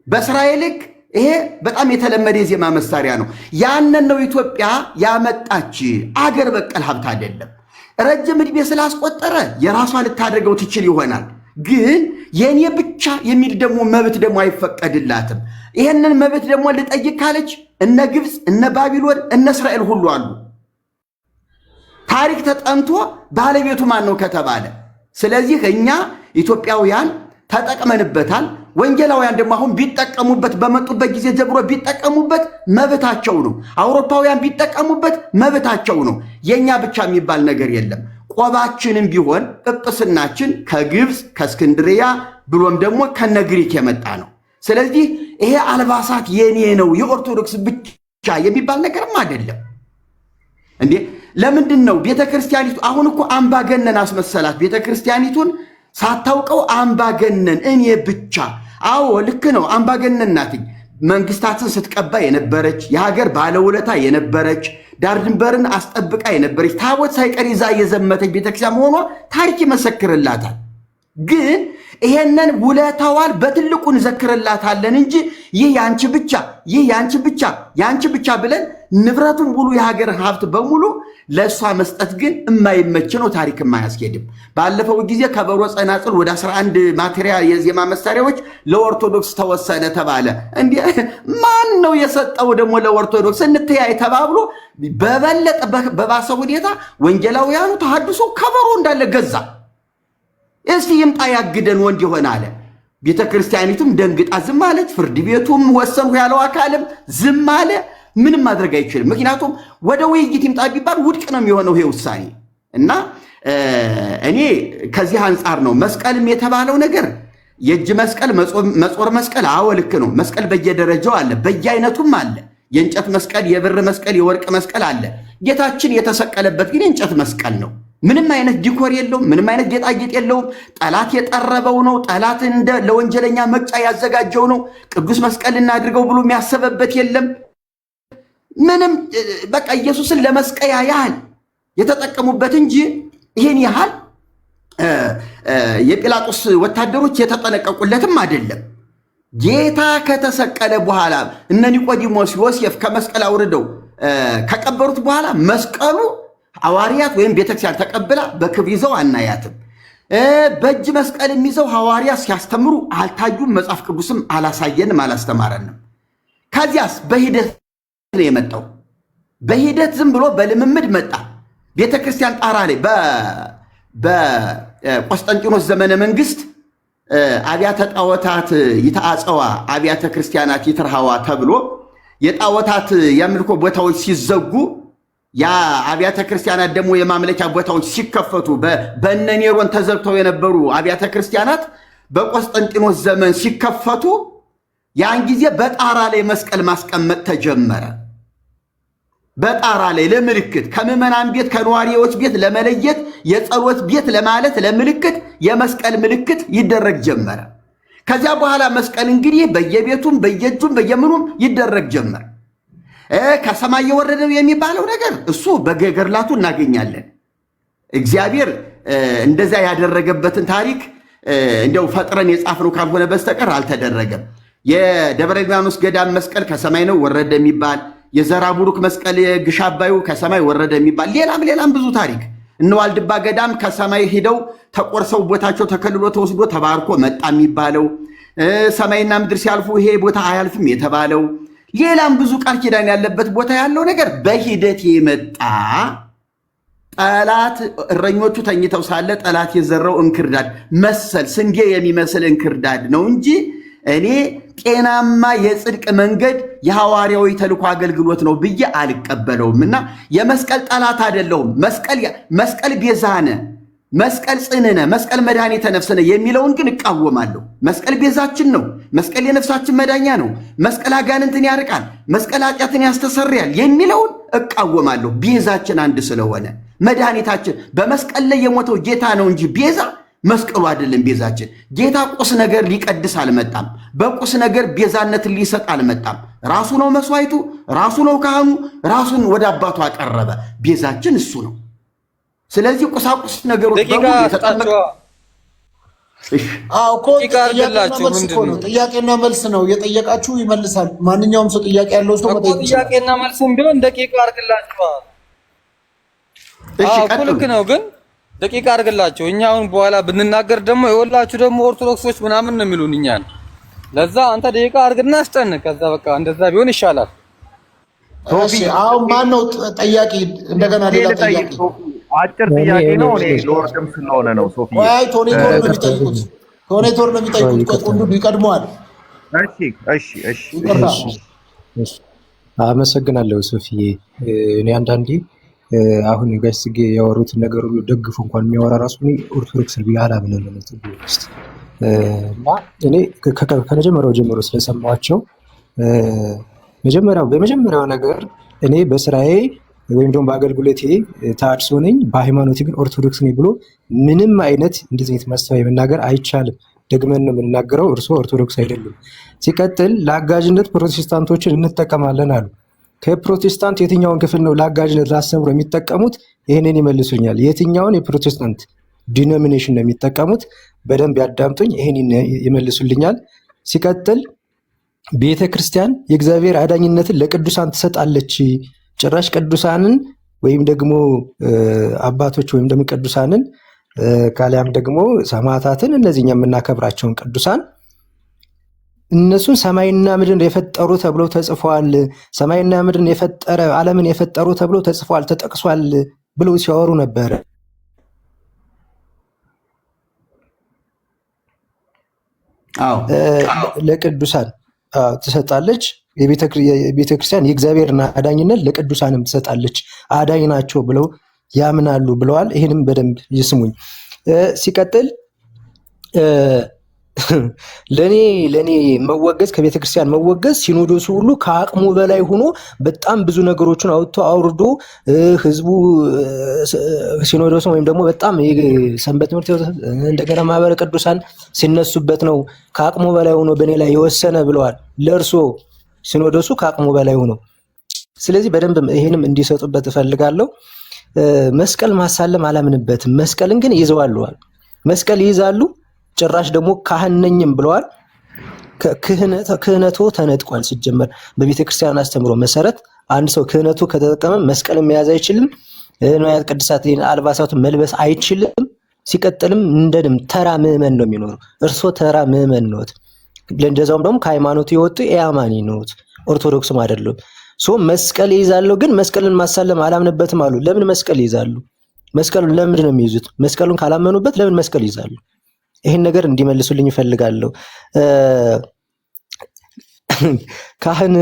በእስራኤል ሕግ ይሄ በጣም የተለመደ የዜማ መሳሪያ ነው። ያንን ነው ኢትዮጵያ ያመጣች። አገር በቀል ሀብት አይደለም። ረጅም ዕድሜ ስላስቆጠረ የራሷ ልታደርገው ትችል ይሆናል። ግን የኔ ብቻ የሚል ደግሞ መብት ደግሞ አይፈቀድላትም። ይሄንን መብት ደግሞ ልጠይቅ ካለች እነ ግብፅ፣ እነ ባቢሎን፣ እነ እስራኤል ሁሉ አሉ። ታሪክ ተጠንቶ ባለቤቱ ማን ነው ከተባለ፣ ስለዚህ እኛ ኢትዮጵያውያን ተጠቅመንበታል። ወንጌላውያን ደግሞ አሁን ቢጠቀሙበት በመጡበት ጊዜ ጀምሮ ቢጠቀሙበት መብታቸው ነው። አውሮፓውያን ቢጠቀሙበት መብታቸው ነው። የኛ ብቻ የሚባል ነገር የለም። ቆባችንም ቢሆን ጵጵስናችን ከግብፅ ከእስክንድሪያ ብሎም ደግሞ ከነግሪክ የመጣ ነው። ስለዚህ ይሄ አልባሳት የኔ ነው የኦርቶዶክስ ብቻ የሚባል ነገርም አይደለም እንዴ። ለምንድን ነው ቤተክርስቲያኒቱ አሁን እኮ አምባገነን አስመሰላት ቤተክርስቲያኒቱን ሳታውቀው አምባገነን እኔ ብቻ። አዎ ልክ ነው፣ አምባገነን ናትኝ። መንግስታትን ስትቀባ የነበረች የሀገር ባለውለታ የነበረች ዳር ድንበርን አስጠብቃ የነበረች ታቦት ሳይቀር ይዛ የዘመተች ቤተክርስቲያን መሆኗ ታሪክ ይመሰክርላታል። ግን ይሄንን ውለታዋን በትልቁ እንዘክርላታለን እንጂ ይህ ያንቺ ብቻ፣ ይህ ያንቺ ብቻ፣ ያንቺ ብቻ ብለን ንብረቱን ሙሉ የሀገር ሀብት በሙሉ ለእሷ መስጠት ግን የማይመች ነው። ታሪክ የማያስኬድም። ባለፈው ጊዜ ከበሮ፣ ጸናጽል ወደ 11 ማቴሪያል የዜማ መሳሪያዎች ለኦርቶዶክስ ተወሰነ ተባለ። እንዴ ማን ነው የሰጠው ደግሞ ለኦርቶዶክስ? እንተያይ ተባብሎ በበለጠ በባሰ ሁኔታ ወንጌላውያኑ ተሐድሶ ከበሮ እንዳለ ገዛ። እስቲ ይምጣ ያግደን ወንድ ይሆን አለ። ቤተ ክርስቲያኒቱም ደንግጣ ዝም አለች። ፍርድ ቤቱም ወሰንሁ ያለው አካልም ዝም አለ። ምንም ማድረግ አይችልም። ምክንያቱም ወደ ውይይት ይምጣ ቢባል ውድቅ ነው የሚሆነው ይሄ ውሳኔ። እና እኔ ከዚህ አንጻር ነው መስቀልም የተባለው ነገር የእጅ መስቀል፣ መጾር መስቀል፣ አዎ ልክ ነው። መስቀል በየደረጃው አለ፣ በየአይነቱም አለ። የእንጨት መስቀል፣ የብር መስቀል፣ የወርቅ መስቀል አለ። ጌታችን የተሰቀለበት ግን የእንጨት መስቀል ነው። ምንም አይነት ዲኮር የለውም። ምንም አይነት ጌጣጌጥ የለውም። ጠላት የጠረበው ነው። ጠላት እንደ ለወንጀለኛ መቅጫ ያዘጋጀው ነው። ቅዱስ መስቀል እናድርገው ብሎ የሚያሰበበት የለም። ምንም በቃ ኢየሱስን ለመስቀያ ያህል የተጠቀሙበት እንጂ ይሄን ያህል የጲላጦስ ወታደሮች የተጠነቀቁለትም አይደለም። ጌታ ከተሰቀለ በኋላ እነ ኒቆዲሞስ፣ ዮሴፍ ከመስቀል አውርደው ከቀበሩት በኋላ መስቀሉ ሐዋርያት ወይም ቤተክርስቲያን ተቀብላ በክብር ይዘው አናያትም። በእጅ መስቀል የሚይዘው ሐዋርያት ሲያስተምሩ አልታዩም። መጽሐፍ ቅዱስም አላሳየንም፣ አላስተማረንም። ከዚያስ በሂደት ነው የመጣው። በሂደት ዝም ብሎ በልምምድ መጣ። ቤተክርስቲያን ጣራ ላይ በቆስጠንጢኖስ ዘመነ መንግስት አብያተ ጣዖታት ይተአጸዋ አብያተ ክርስቲያናት ይትርሃዋ ተብሎ የጣዖታት የአምልኮ ቦታዎች ሲዘጉ ያ አብያተ ክርስቲያናት ደግሞ የማምለኪያ ቦታዎች ሲከፈቱ በእነ ኔሮን ተዘግተው የነበሩ አብያተ ክርስቲያናት በቆስጠንጢኖስ ዘመን ሲከፈቱ ያን ጊዜ በጣራ ላይ መስቀል ማስቀመጥ ተጀመረ። በጣራ ላይ ለምልክት ከምዕመናን ቤት ከነዋሪዎች ቤት ለመለየት የጸሎት ቤት ለማለት ለምልክት የመስቀል ምልክት ይደረግ ጀመረ። ከዚያ በኋላ መስቀል እንግዲህ በየቤቱም በየእጁም በየምኑም ይደረግ ጀመር። ከሰማይ የወረደው የሚባለው ነገር እሱ በገድላቱ እናገኛለን። እግዚአብሔር እንደዛ ያደረገበትን ታሪክ እንደው ፈጥረን የጻፍነው ካልሆነ በስተቀር አልተደረገም። የደብረ ሊባኖስ ገዳም መስቀል ከሰማይ ነው ወረደ የሚባል፣ የዘራ ቡሩክ መስቀል ግሽ አባዩ ከሰማይ ወረደ የሚባል፣ ሌላም ብዙ ታሪክ። እነ ዋልድባ ገዳም ከሰማይ ሂደው ተቆርሰው ቦታቸው ተከልሎ ተወስዶ ተባርኮ መጣ የሚባለው፣ ሰማይና ምድር ሲያልፉ ይሄ ቦታ አያልፍም የተባለው፣ ሌላም ብዙ ቃል ኪዳን ያለበት ቦታ ያለው ነገር በሂደት የመጣ ጠላት እረኞቹ ተኝተው ሳለ ጠላት የዘራው እንክርዳድ መሰል ስንዴ የሚመስል እንክርዳድ ነው እንጂ እኔ ጤናማ የጽድቅ መንገድ የሐዋርያዊ ተልእኮ አገልግሎት ነው ብዬ አልቀበለውም። እና የመስቀል ጠላት አይደለሁም። መስቀል ቤዛነ፣ መስቀል ጽንነ፣ መስቀል መድኃኒተ ነፍስነ የሚለውን ግን እቃወማለሁ። መስቀል ቤዛችን ነው። መስቀል የነፍሳችን መዳኛ ነው። መስቀል አጋንንትን ያርቃል፣ መስቀል ኃጢአትን ያስተሰርያል የሚለውን እቃወማለሁ። ቤዛችን አንድ ስለሆነ መድኃኒታችን በመስቀል ላይ የሞተው ጌታ ነው እንጂ ቤዛ መስቀሉ አይደለም። ቤዛችን ጌታ ቁስ ነገር ሊቀድስ አልመጣም። በቁስ ነገር ቤዛነትን ሊሰጥ አልመጣም። ራሱ ነው መስዋዕቱ፣ ራሱ ነው ካህኑ፣ ራሱን ወደ አባቱ አቀረበ። ቤዛችን እሱ ነው። ስለዚህ ቁሳቁስ ነገሮች በሙሉ የተጠመቀ ጥያቄና መልስ ነው። የጠየቃችሁ ይመልሳል። ማንኛውም ሰው ጥያቄ ያለው ሰው መጠየቅ ጥያቄና መልስም ቢሆን ደቂቃ አድርግላችኋል። ልክ ነው። ግን ደቂቃ አድርግላቸው። እኛ አሁን በኋላ ብንናገር ደግሞ የወላችሁ ደግሞ ኦርቶዶክሶች ምናምን ነው የሚሉን እኛን። ለዛ አንተ ደቂቃ አድርግና አስጨን። ከዛ በቃ እንደዛ ቢሆን ይሻላል። እሺ አሁን ማን ነው ጠያቂ? እንደገና ሌላ ጠያቂ። አጭር ጥያቄ ነው። እኔ ሎርድም ስለሆነ ነው ሶፊ። ወይ ቶኔቶር ነው የሚጠይቁት። ቶኔቶር ነው የሚጠይቁት። ቆንዱ ይቀድመዋል። እሺ አመሰግናለሁ ሶፊዬ። እኔ አንዳንዴ አሁን ጋሽ ጽጌ ያወሩትን ነገር ሁሉ ደግፎ እንኳን የሚያወራ ራሱ እኔ ኦርቶዶክስ ብዬ አላምንም ነው ውስጥ እና እኔ ከመጀመሪያው ጀምሮ ስለሰማኋቸው በመጀመሪያው ነገር እኔ በስራዬ ወይም ደግሞ በአገልግሎቴ ተሐድሶ ነኝ፣ በሃይማኖቴ ግን ኦርቶዶክስ ነኝ ብሎ ምንም አይነት እንደዚህ አይነት ማስተዋይ መናገር አይቻልም። ደግመን ነው የምንናገረው፣ እርስዎ ኦርቶዶክስ አይደሉም። ሲቀጥል ለአጋዥነት ፕሮቴስታንቶችን እንጠቀማለን አሉ። ከፕሮቴስታንት የትኛውን ክፍል ነው ለአጋዥነት ላስተምሮ የሚጠቀሙት? ይህንን ይመልሱኛል። የትኛውን የፕሮቴስታንት ዲኖሚኔሽን ነው የሚጠቀሙት? በደንብ ያዳምጡኝ፣ ይህን ይመልሱልኛል። ሲቀጥል ቤተ ክርስቲያን የእግዚአብሔር አዳኝነትን ለቅዱሳን ትሰጣለች። ጭራሽ ቅዱሳንን ወይም ደግሞ አባቶች ወይም ደግሞ ቅዱሳንን ካሊያም ደግሞ ሰማዕታትን እነዚህኛ የምናከብራቸውን ቅዱሳን እነሱን ሰማይና ምድርን የፈጠሩ ተብለው ተጽፏል። ሰማይና ምድርን የፈጠረ ዓለምን የፈጠሩ ተብለው ተጽፏል፣ ተጠቅሷል ብለው ሲያወሩ ነበረ። ለቅዱሳን ትሰጣለች። የቤተ ክርስቲያን የእግዚአብሔርን አዳኝነት ለቅዱሳንም ትሰጣለች፣ አዳኝ ናቸው ብለው ያምናሉ ብለዋል። ይህንም በደንብ ይስሙኝ። ሲቀጥል ለኔ መወገዝ ከቤተ ክርስቲያን መወገዝ ሲኖዶሱ ሁሉ ከአቅሙ በላይ ሆኖ በጣም ብዙ ነገሮችን አውጥቶ አውርዶ ህዝቡ ሲኖዶሱ ወይም ደግሞ በጣም የሰንበት ትምህርት እንደገና ማህበረ ቅዱሳን ሲነሱበት ነው ከአቅሙ በላይ ሆኖ በእኔ ላይ የወሰነ ብለዋል። ለእርሶ ሲኖዶሱ ከአቅሙ በላይ ሆኖ፣ ስለዚህ በደንብ ይሄንም እንዲሰጡበት እፈልጋለሁ። መስቀል ማሳለም አላምንበትም። መስቀልን ግን ይዘዋለዋል። መስቀል ይይዛሉ። ጭራሽ ደግሞ ካህን ነኝም ብለዋል። ክህነቱ ተነጥቋል። ሲጀመር በቤተ ክርስቲያን አስተምሮ መሰረት አንድ ሰው ክህነቱ ከተጠቀመ መስቀልን መያዝ አይችልም። ንዋያተ ቅድሳት አልባሳቱን መልበስ አይችልም። ሲቀጥልም እንደንም ተራ ምዕመን ነው የሚኖረው። እርሶ ተራ ምዕመን ነዎት። ለእንደዛውም ደግሞ ከሃይማኖቱ የወጡ ኢአማኒ ነዎት። ኦርቶዶክስም አይደሉም። መስቀል ይይዛሉ፣ ግን መስቀልን ማሳለም አላምንበትም አሉ። ለምን መስቀል ይይዛሉ? መስቀሉን ለምንድን ነው የሚይዙት? መስቀሉን ካላመኑበት ለምን መስቀል ይይዛሉ? ይህን ነገር እንዲመልሱልኝ ይፈልጋለሁ። ካህን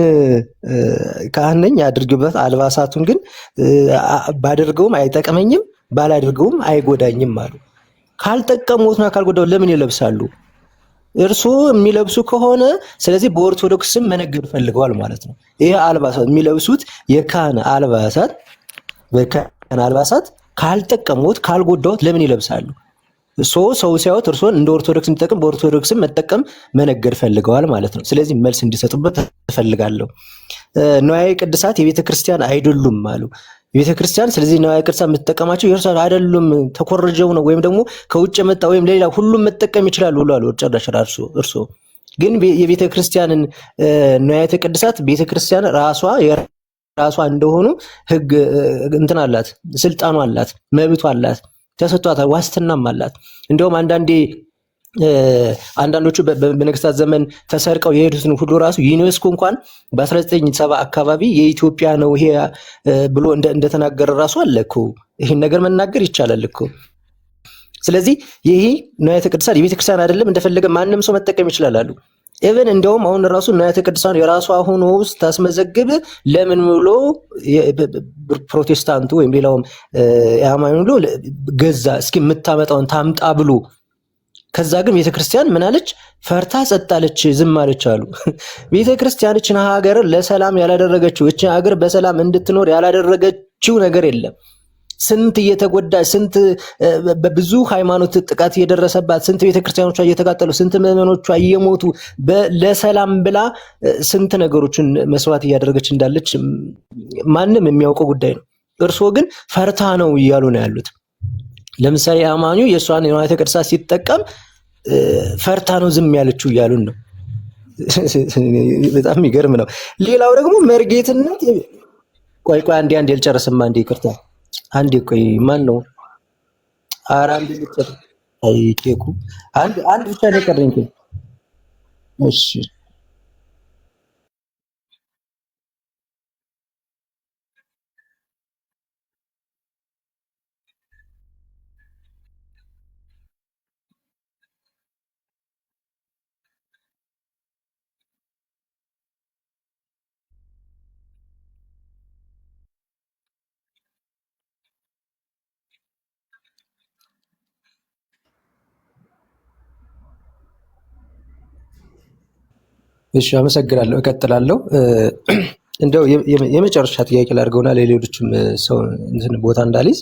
ነኝ ያድርግበት፣ አልባሳቱን ግን ባደርገውም አይጠቅመኝም ባላደርገውም አይጎዳኝም አሉ። ካልጠቀሙትና ካልጎዳው ለምን ይለብሳሉ? እርስዎ የሚለብሱ ከሆነ ስለዚህ በኦርቶዶክስም መነገድ ፈልገዋል ማለት ነው። ይሄ አልባሳት የሚለብሱት የካህን አልባሳት ካልጠቀሙት ካልጎዳውት ለምን ይለብሳሉ? ሰው ሲያዩት እርስዎን እንደ ኦርቶዶክስ እንዲጠቅም በኦርቶዶክስም መጠቀም መነገድ ፈልገዋል ማለት ነው። ስለዚህ መልስ እንዲሰጡበት እፈልጋለሁ። ንዋየ ቅድሳት የቤተ ክርስቲያን አይደሉም አሉ። የቤተ ክርስቲያን ስለዚህ ንዋየ ቅድሳት የምትጠቀማቸው የእርሷ አይደሉም፣ ተኮርጀው ነው ወይም ደግሞ ከውጭ የመጣ ወይም ሌላ ሁሉም መጠቀም ይችላሉ ብለዋል። ጨራሽ እርስዎ ግን የቤተ ክርስቲያንን ንዋያተ ቅድሳት ቤተ ክርስቲያን ራሷ እንደሆኑ ህግ እንትን አላት፣ ስልጣኑ አላት፣ መብቱ አላት፣ ተሰጥቷታል፣ ዋስትናም አላት። እንደውም አንዳንዶቹ በነገስታት ዘመን ተሰርቀው የሄዱትን ሁሉ ራሱ ዩኔስኮ እንኳን በ1970 አካባቢ የኢትዮጵያ ነው ይሄ ብሎ እንደተናገረ ራሱ አለ እኮ። ይሄን ነገር መናገር ይቻላል እኮ። ስለዚህ ይሄ ንዋያተ ቅድሳት የቤተ ክርስቲያን አይደለም፣ እንደፈለገ ማንም ሰው መጠቀም ይችላል አሉ። ኢቨን እንደውም አሁን ራሱ ንዋያተ ቅድሳት የራሷ ሆኖ ታስመዘግብ ለምን ብሎ ፕሮቴስታንቱ ወይም ሌላውም ያማኙ ብሎ ገዛ፣ እስኪ የምታመጣውን ታምጣ ብሎ። ከዛ ግን ቤተክርስቲያን ምን አለች? ፈርታ ጸጣለች፣ ዝም አለች አሉ። ቤተክርስቲያን እችን ሀገር ለሰላም ያላደረገችው፣ እችን ሀገር በሰላም እንድትኖር ያላደረገችው ነገር የለም። ስንት እየተጎዳች፣ ስንት በብዙ ሃይማኖት ጥቃት እየደረሰባት፣ ስንት ቤተክርስቲያኖቿ እየተቃጠሉ፣ ስንት ምዕመኖቿ እየሞቱ ለሰላም ብላ ስንት ነገሮችን መስዋዕት እያደረገች እንዳለች ማንም የሚያውቀው ጉዳይ ነው። እርስዎ ግን ፈርታ ነው እያሉ ነው ያሉት። ለምሳሌ አማኙ የእሷን ንዋያተ ቅድሳት ሲጠቀም ፈርታ ነው ዝም ያለችው እያሉን ነው። በጣም የሚገርም ነው። ሌላው ደግሞ መርጌትነት፣ ቆይ አንዴ ልጨርስማ፣ አንዴ ይቅርታ፣ አንዴ ቆይ። ማን ነው ኧረ አንድ ብቻ አይ ኬኩ አንድ ብቻ ነው የቀረኝ። እሺ እሺ አመሰግናለሁ። እቀጥላለሁ። እንደው የመጨረሻ ጥያቄ ላድርገውና ለሌሎችም ሰው እንትን ቦታ እንዳልይዝ።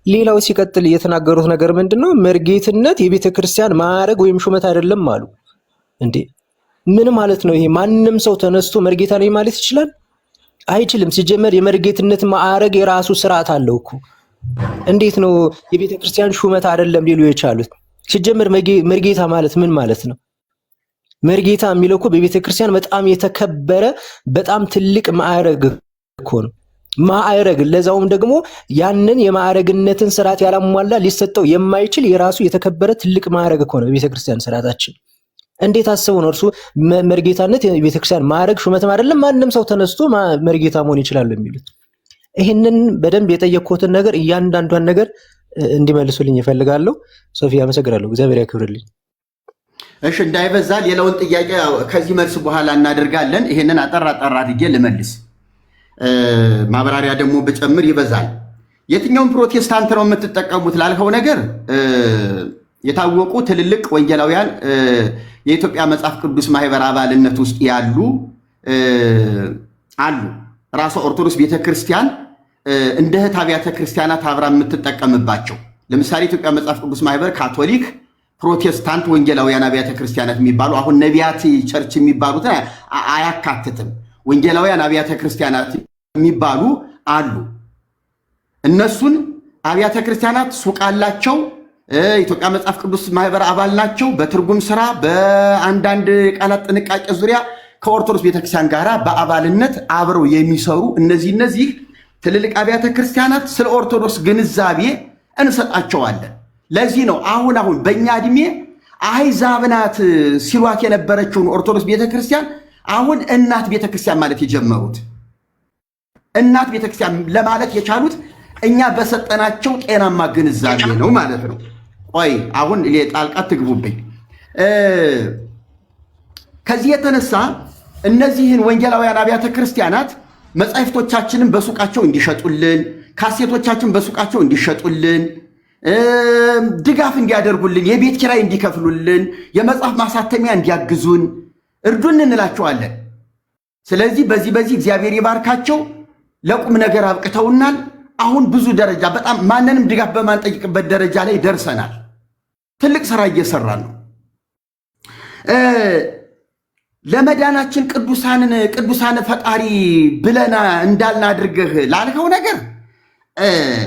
ሌላው ሲቀጥል የተናገሩት ነገር ምንድነው? መርጌትነት የቤተ ክርስቲያን ማዕረግ ወይም ሹመት አይደለም አሉ። እንዴ ምን ማለት ነው ይሄ? ማንም ሰው ተነስቶ መርጌታ ነኝ ማለት ይችላል? አይችልም። ሲጀመር የመርጌትነት ማዕረግ የራሱ ስርዓት አለው እኮ። እንዴት ነው የቤተ ክርስቲያን ሹመት አይደለም ሊሉ የቻሉት? ሲጀመር መርጌታ ማለት ምን ማለት ነው? መርጌታ የሚለው እኮ በቤተ ክርስቲያን በጣም የተከበረ በጣም ትልቅ ማዕረግ እኮ ነው። ማዕረግ ለዛውም ደግሞ ያንን የማዕረግነትን ስርዓት ያላሟላ ሊሰጠው የማይችል የራሱ የተከበረ ትልቅ ማዕረግ እኮ ነው በቤተ ክርስቲያን ስርዓታችን። እንዴት አስበው ነው እርሱ መርጌታነት የቤተ ክርስቲያን ማዕረግ ሹመትም አይደለም ማንም ሰው ተነስቶ መርጌታ መሆን ይችላል የሚሉት? ይህንን በደንብ የጠየቅኩትን ነገር እያንዳንዷን ነገር እንዲመልሱልኝ እፈልጋለሁ። ሶፊ አመሰግናለሁ። እግዚአብሔር ያክብርልኝ። እሺ እንዳይበዛ ሌላውን ጥያቄ ከዚህ መልስ በኋላ እናደርጋለን። ይሄንን አጠር አድርጌ ልመልስ። ማብራሪያ ደግሞ ብጨምር ይበዛል። የትኛውን ፕሮቴስታንት ነው የምትጠቀሙት ላልከው ነገር የታወቁ ትልልቅ ወንጌላውያን የኢትዮጵያ መጽሐፍ ቅዱስ ማህበር አባልነት ውስጥ ያሉ አሉ። ራሷ ኦርቶዶክስ ቤተክርስቲያን እንደ እህት አብያተ ክርስቲያናት አብራ የምትጠቀምባቸው ለምሳሌ ኢትዮጵያ መጽሐፍ ቅዱስ ማህበር ካቶሊክ፣ ፕሮቴስታንት፣ ወንጌላውያን አብያተ ክርስቲያናት የሚባሉ አሁን ነቢያት ቸርች የሚባሉትን አያካትትም። ወንጌላውያን አብያተ ክርስቲያናት የሚባሉ አሉ። እነሱን አብያተ ክርስቲያናት ሱቅ አላቸው። ኢትዮጵያ መጽሐፍ ቅዱስ ማህበር አባል ናቸው። በትርጉም ስራ በአንዳንድ ቃላት ጥንቃቄ ዙሪያ ከኦርቶዶክስ ቤተክርስቲያን ጋር በአባልነት አብረው የሚሰሩ እነዚህ ትልልቅ አብያተ ክርስቲያናት ስለ ኦርቶዶክስ ግንዛቤ እንሰጣቸዋለን። ለዚህ ነው አሁን በእኛ እድሜ አሕዛብ ናት ሲሏት የነበረችውን ኦርቶዶክስ ቤተክርስቲያን አሁን እናት ቤተክርስቲያን ማለት የጀመሩት። እናት ቤተክርስቲያን ለማለት የቻሉት እኛ በሰጠናቸው ጤናማ ግንዛቤ ነው ማለት ነው። ቆይ አሁን ጣልቃ ትግቡብኝ። ከዚህ የተነሳ እነዚህን ወንጌላውያን አብያተ ክርስቲያናት መጻሕፍቶቻችንን በሱቃቸው እንዲሸጡልን፣ ካሴቶቻችን በሱቃቸው እንዲሸጡልን፣ ድጋፍ እንዲያደርጉልን፣ የቤት ኪራይ እንዲከፍሉልን፣ የመጽሐፍ ማሳተሚያ እንዲያግዙን እርዱን እንላቸዋለን። ስለዚህ በዚህ እግዚአብሔር ይባርካቸው ለቁም ነገር አብቅተውናል። አሁን ብዙ ደረጃ በጣም ማንንም ድጋፍ በማንጠይቅበት ደረጃ ላይ ደርሰናል። ትልቅ ስራ እየሰራን ነው። ለመዳናችን ቅዱሳን ፈጣሪ ብለና እንዳልን አድርገህ ላልከው ነገር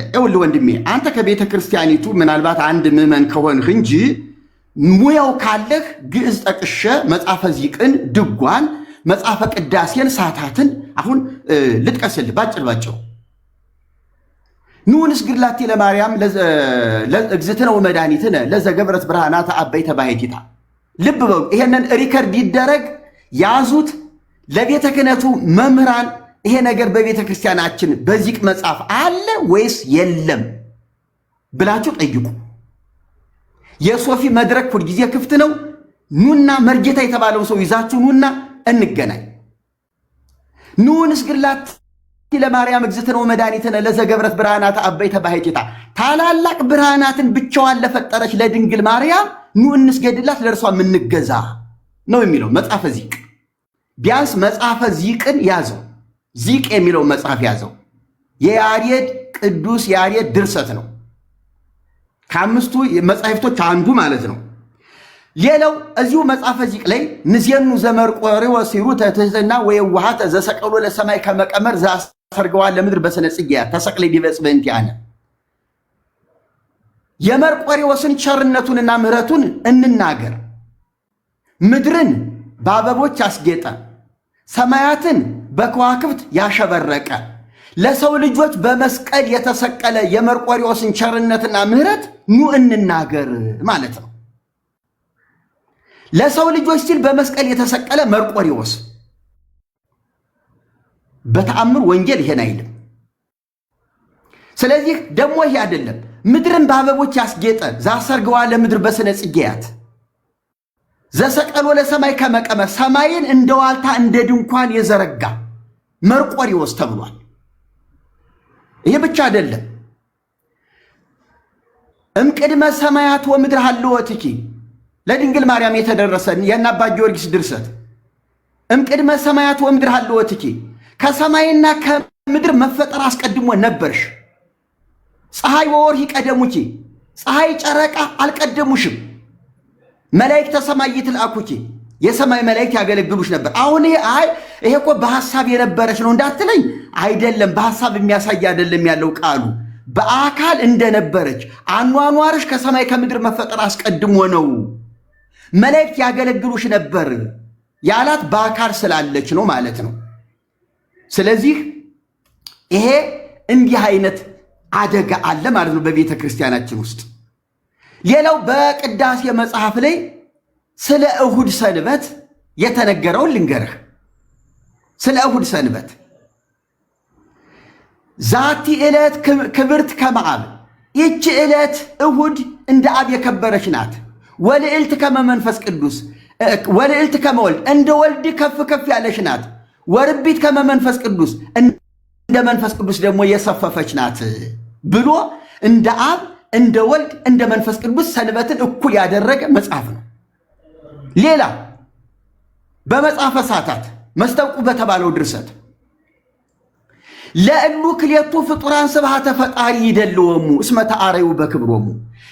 ይኸውልህ ወንድሜ፣ አንተ ከቤተ ክርስቲያኒቱ ምናልባት አንድ ምዕመን ከሆንህ እንጂ ሙያው ካለህ ግዕዝ ጠቅሼ መጽሐፈ ዚቅን፣ ድጓን፣ መጽሐፈ ቅዳሴን፣ ሳታትን አሁን ልጥቀስልህ ባጭሩ ኑንስ ግድላቴ ለማርያም እግዝእትነ ወመድኃኒትነ ለዘገብረት ብርሃናተ አበይተ ባሕቲታ። ልብ በሉ፣ ይሄንን ሪከርድ ይደረግ፣ ያዙት። ለቤተ ክህነቱ መምህራን ይሄ ነገር በቤተ ክርስቲያናችን በዚቅ መጽሐፍ አለ ወይስ የለም ብላችሁ ጠይቁ። የሶፊ መድረክ ሁልጊዜ ክፍት ነው። ኑና መርጌታ የተባለው ሰው ይዛችሁ ኑና እንገናኝ። ኑንስ ግድላቴ ለማርያም እግዝእትነ ወመድኃኒትነ ለዘገብረት ብርሃናተ አበይተ ባሕቲታ። ታላላቅ ብርሃናትን ብቻዋን ለፈጠረች ለድንግል ማርያም ኑ እንስገድላት፣ ለእርሷ የምንገዛ ነው የሚለው መጽሐፈ ዚቅ። ቢያንስ መጽሐፈ ዚቅን ያዘው። ዚቅ የሚለው መጽሐፍ ያዘው። የያሬድ ቅዱስ ያሬድ ድርሰት ነው። ከአምስቱ መጻሕፍቶች አንዱ ማለት ነው። ሌላው እዚሁ መጽሐፈ ዚቅ ላይ ንዜኑ ዘመርቆሬዎስ ሲሩተ ትሕትና ወየዋሃተ ዘሰቀሎ ለሰማይ ከመቀመር ዘአሰርገዋ ለምድር በስነ ጽጌያት ተሰቅለ ዲበ ዕፅ በእንቲአነ። የመርቆሬዎስን ቸርነቱንና ምሕረቱን እንናገር። ምድርን በአበቦች ያስጌጠ፣ ሰማያትን በከዋክብት ያሸበረቀ፣ ለሰው ልጆች በመስቀል የተሰቀለ የመርቆሪዎስን ቸርነትና ምሕረት ኑ እንናገር ማለት ነው። ለሰው ልጆች ሲል በመስቀል የተሰቀለ መርቆሪዎስ በተአምር ወንጌል ይሄን አይልም። ስለዚህ ደግሞ ይሄ አይደለም ምድርን በአበቦች ያስጌጠ ዛሰርገዋ ለምድር በስነ ጽጌያት ዘሰቀሎ ለሰማይ ከመቀመ ሰማይን እንደ ዋልታ እንደ ድንኳን የዘረጋ መርቆሪዎስ ተብሏል። ይሄ ብቻ አይደለም። እምቅድመ ሰማያት ወምድር ሀልወትኪ ለድንግል ማርያም የተደረሰ የእነ አባ ጊዮርጊስ ድርሰት እምቅድመ ሰማያት ወምድር ሀልወትኪ ከሰማይና ከምድር መፈጠር አስቀድሞ ነበርሽ። ፀሐይ ወወርሂ ቀደሙኪ ፀሐይ ጨረቃ አልቀደሙሽም። መላእክተ ሰማይ ይትልአኩኪ የሰማይ መላእክት ያገለግሉሽ ነበር። አሁን ይሄ እኮ በሐሳብ የነበረች ነው እንዳትለኝ፣ አይደለም በሐሳብ የሚያሳይ አይደለም ያለው ቃሉ በአካል እንደነበረች አኗኗርሽ ከሰማይ ከምድር መፈጠር አስቀድሞ ነው። መላእክት ያገለግሉሽ ነበር ያላት በአካል ስላለች ነው ማለት ነው። ስለዚህ ይሄ እንዲህ አይነት አደጋ አለ ማለት ነው በቤተ ክርስቲያናችን ውስጥ። ሌላው በቅዳሴ መጽሐፍ ላይ ስለ እሁድ ሰንበት የተነገረውን ልንገርህ። ስለ እሁድ ሰንበት ዛቲ ዕለት ክብርት ከመአብ ይቺ ዕለት እሁድ እንደ አብ የከበረች ናት። ወልዕልት ከመ መንፈስ ቅዱስ ወልዕልት ከመ ወልድ እንደ ወልድ ከፍ ከፍ ያለች ናት። ወርቢት ከመ መንፈስ ቅዱስ እንደ መንፈስ ቅዱስ ደግሞ የሰፈፈች ናት ብሎ እንደ አብ እንደ ወልድ እንደ መንፈስ ቅዱስ ሰንበትን እኩል ያደረገ መጽሐፍ ነው። ሌላ በመጽሐፈ ሰዓታት መስተውቁ በተባለው ድርሰት ለእሉ ክሌቱ ፍጡራን ስብሐተ ፈጣሪ ይደልወሙ እስመ ተአረዩ በክብሮሙ